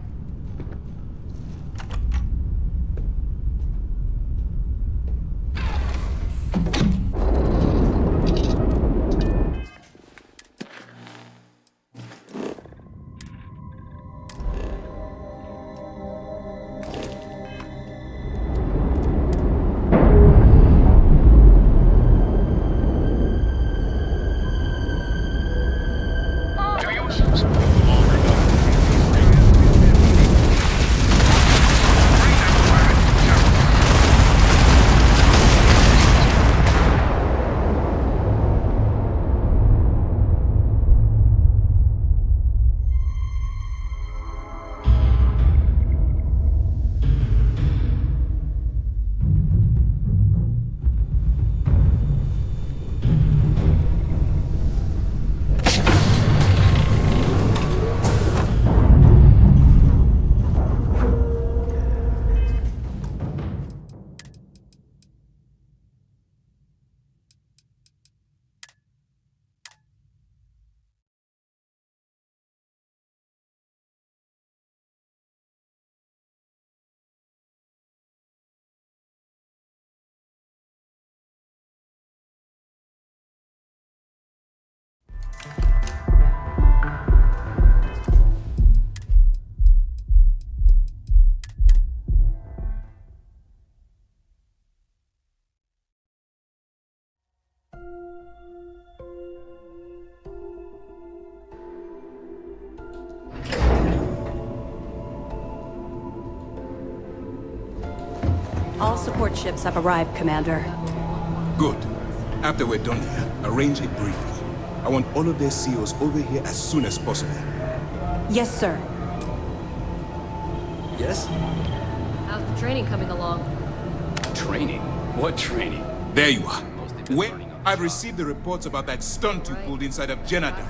All support ships have arrived, Commander. Good. After we're done here, arrange a briefing. I want all of their CEOs over here as soon as possible. Yes, sir. Yes? How's the training coming along? Training? What training? There you are. Wait, I've received the reports about that stunt you pulled inside of Jenadine.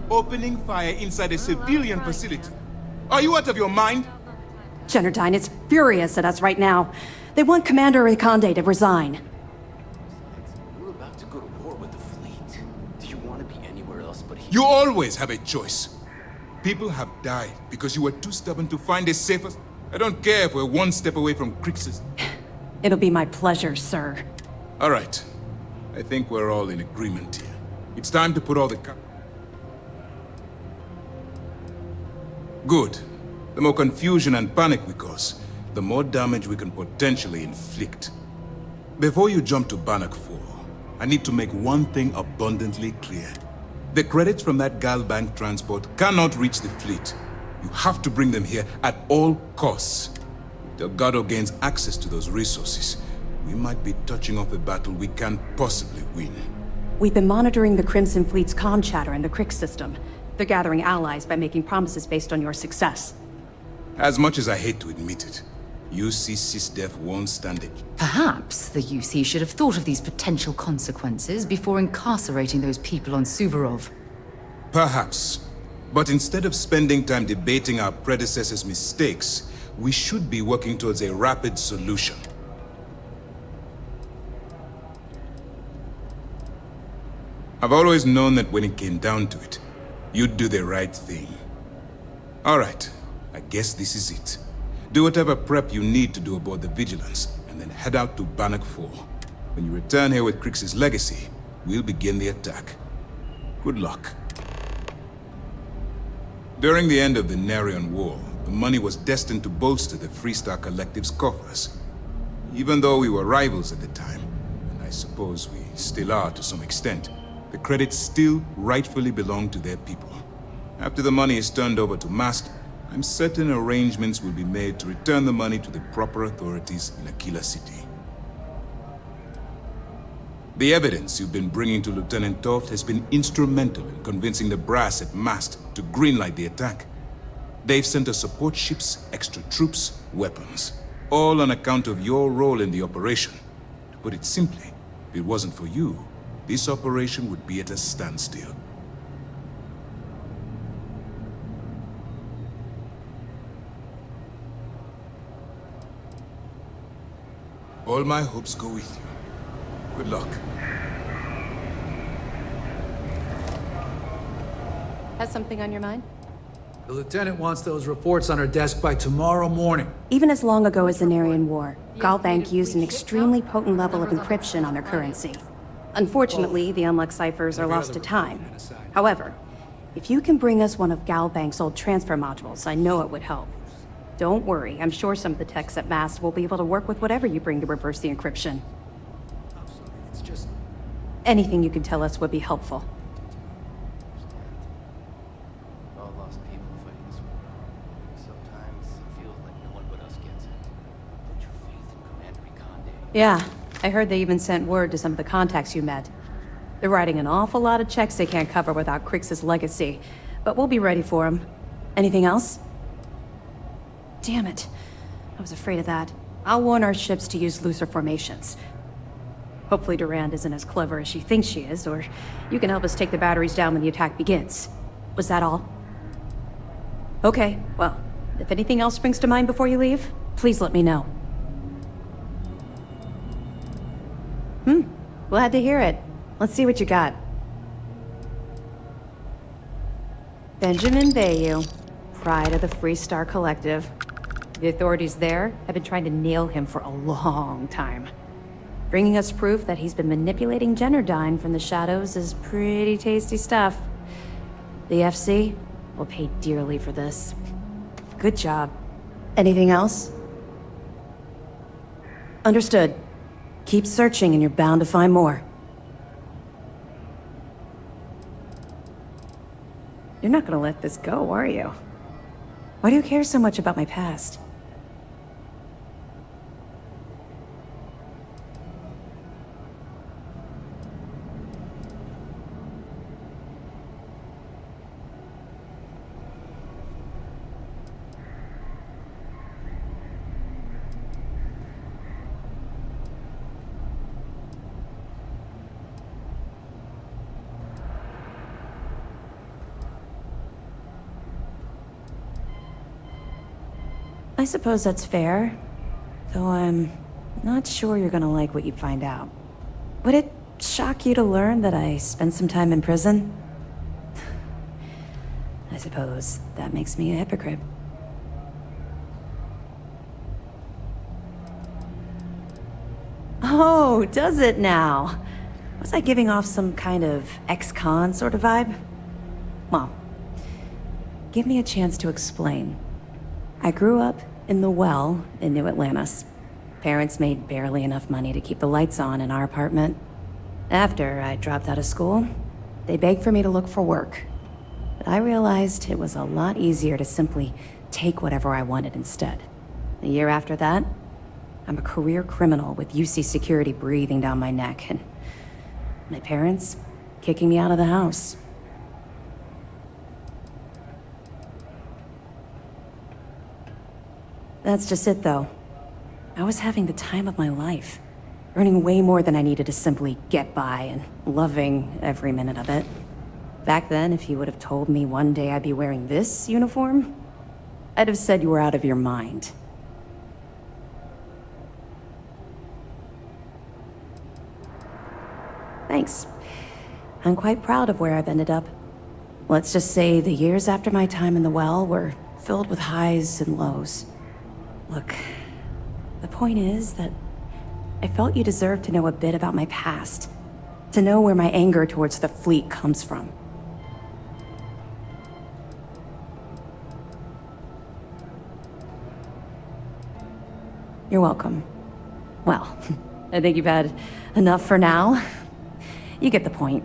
Opening fire inside a civilian facility. Are you out of your mind? Jenardine is furious at us right now. They want Commander Reconde to resign. We're about to go to war with the fleet. Do you want to be anywhere else but here? You always have a choice. People have died because you were too stubborn to find a safer... I don't care if we're one step away from Crixus. It'll be my pleasure, sir. All right. I think we're all in agreement here. It's time to put all the... Good. The more confusion and panic we cause, the more damage we can potentially inflict. Before you jump to Bannock 4, I need to make one thing abundantly clear. The credits from that Galbank transport cannot reach the fleet. You have to bring them here at all costs. If Delgado gains access to those resources, we might be touching off a battle we can't possibly win. We've been monitoring the Crimson Fleet's comm chatter in the Crix system. They're gathering allies by making promises based on your success. As much as I hate to admit it, UC SysDef won't stand it. Perhaps the UC should have thought of these potential consequences before incarcerating those people on Suvorov. Perhaps. But instead of spending time debating our predecessors' mistakes, we should be working towards a rapid solution. I've always known that when it came down to it, you'd do the right thing. All right, I guess this is it. Do whatever prep you need to do aboard the Vigilance, and then head out to Bannock 4. When you return here with Crix's legacy, we'll begin the attack. Good luck. During the end of the Narion War, the money was destined to bolster the Freestar Collective's coffers. Even though we were rivals at the time, and I suppose we still are to some extent, the credits still rightfully belong to their people. After the money is turned over to Mast, I'm certain arrangements will be made to return the money to the proper authorities in Aquila City. The evidence you've been bringing to Lieutenant Toft has been instrumental in convincing the brass at Mast to greenlight the attack. They've sent us support ships, extra troops, weapons, all on account of your role in the operation. To put it simply, if it wasn't for you, this operation would be at a standstill. All my hopes go with you. Good luck. Has something on your mind? The lieutenant wants those reports on her desk by tomorrow morning. Even as long ago as the Narion War, Galbank used an extremely potent level of encryption on their currency. Unfortunately, the unlocked ciphers are lost to time. However, if you can bring us one of Galbank's old transfer modules, I know it would help. Don't worry, I'm sure some of the techs at Mast will be able to work with whatever you bring to reverse the encryption. It's just... Anything you can tell us would be helpful. All lost people fighting this war. Sometimes it feels like no one but us gets it. Put your faith in Commander Reconde. Yeah, I heard they even sent word to some of the contacts you met. They're writing an awful lot of checks they can't cover without Crix's legacy, but we'll be ready for them. Anything else? Damn it. I was afraid of that. I'll warn our ships to use looser formations. Hopefully Durand isn't as clever as she thinks she is, or you can help us take the batteries down when the attack begins. Was that all? Okay, well, if anything else springs to mind before you leave, please let me know. Glad to hear it. Let's see what you got. Benjamin Bayou, pride of the Freestar Collective. The authorities there have been trying to nail him for a long time. Bringing us proof that he's been manipulating Jenardine from the shadows is pretty tasty stuff. The FC will pay dearly for this. Good job. Anything else? Understood. Keep searching and you're bound to find more. You're not gonna let this go, are you? Why do you care so much about my past? I suppose that's fair. Though I'm not sure you're gonna like what you find out. Would it shock you to learn that I spent some time in prison? I suppose that makes me a hypocrite. Oh, does it now? Was I giving off some kind of ex-con sort of vibe? Well, give me a chance to explain. I grew up in the Well in New Atlantis. Parents made barely enough money to keep the lights on in our apartment. After I dropped out of school, they begged for me to look for work. But I realized it was a lot easier to simply take whatever I wanted instead. A year after that, I'm a career criminal with UC security breathing down my neck, and my parents kicking me out of the house. That's just it, though. I was having the time of my life, earning way more than I needed to simply get by and loving every minute of it. Back then, if you would have told me one day I'd be wearing this uniform, I'd have said you were out of your mind. Thanks. I'm quite proud of where I've ended up. Let's just say the years after my time in the Well were filled with highs and lows. Look, the point is that I felt you deserved to know a bit about my past, to know where my anger towards the fleet comes from. You're welcome. Well, I think you've had enough for now. You get the point.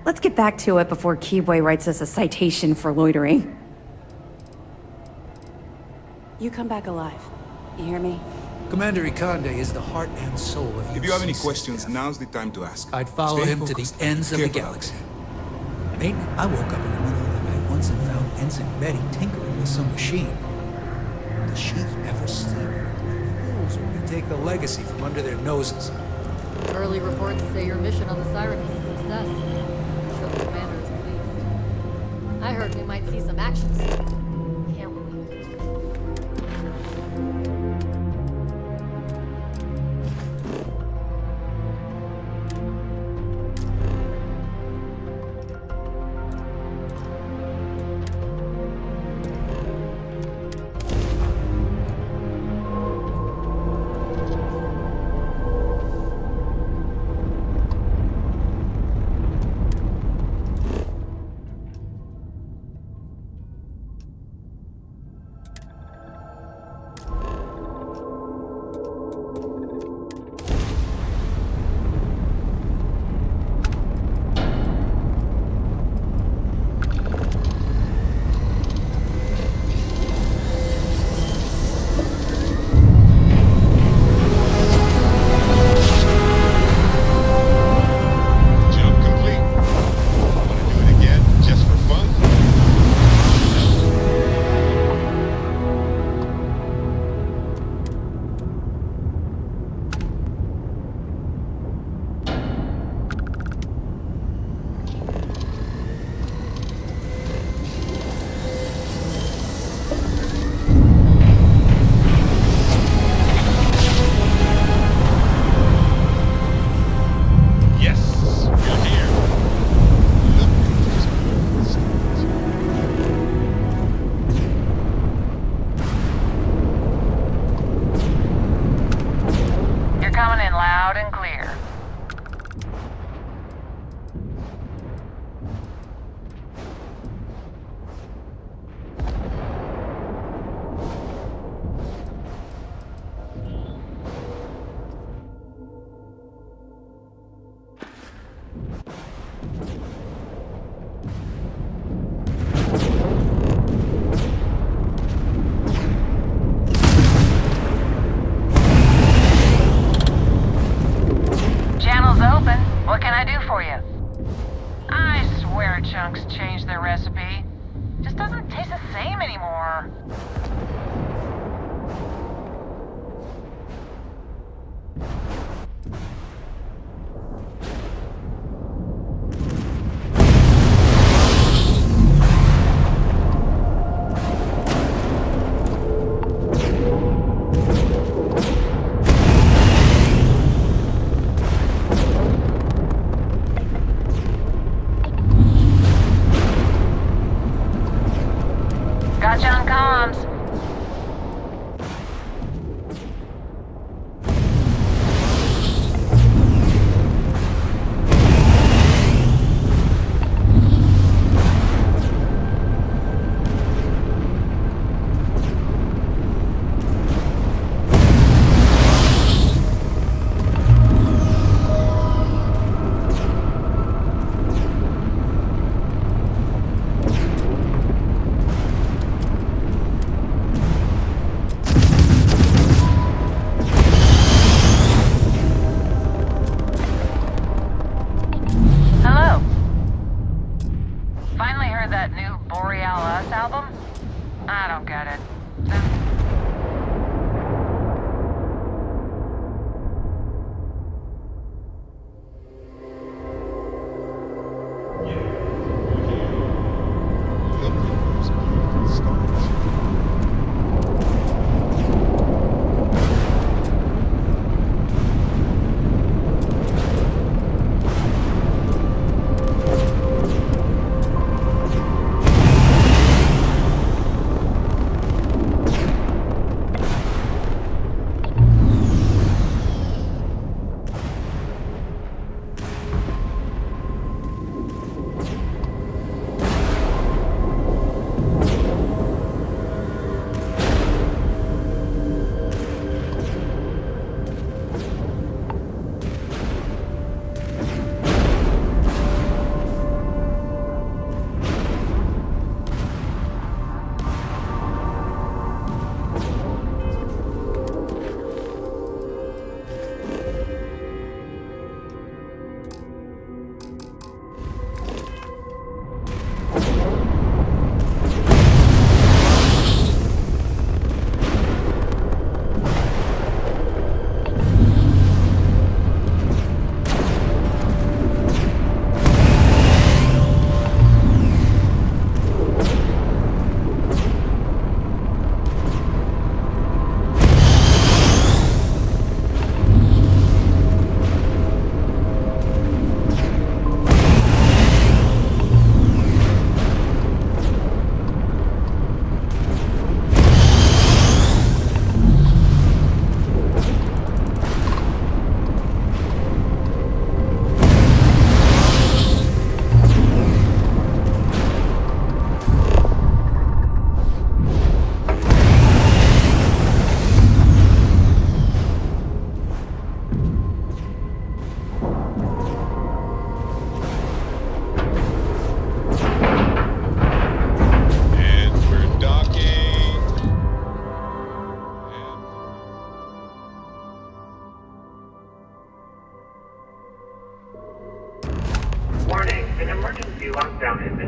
Let's get back to it before Keyboy writes us a citation for loitering. You come back alive. You hear me? Commander Ikande is the heart and soul of UC. If you have any questions, now's the time to ask. I'd follow Stay him to the focused. ends of the Careful out galaxy. Mate, I woke up in the middle of the night once and found Ensign Betty tinkering with some machine. Does she ever sleep? Fools when you take the legacy from under their noses. Early reports say your mission on the Siren was a success. I'm sure the commander is pleased. I heard we might see some action soon. Can't wait.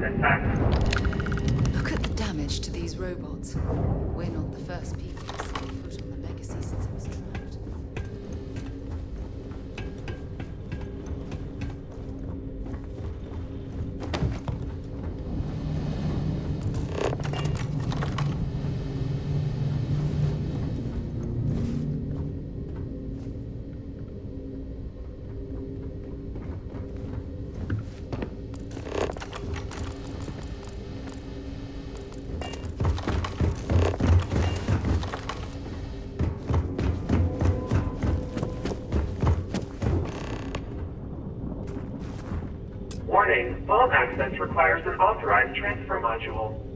intact. Look at the damage to these robots. We're not the first people to set foot on the legacy since it was trapped. Warning, vault access requires an authorized transfer module.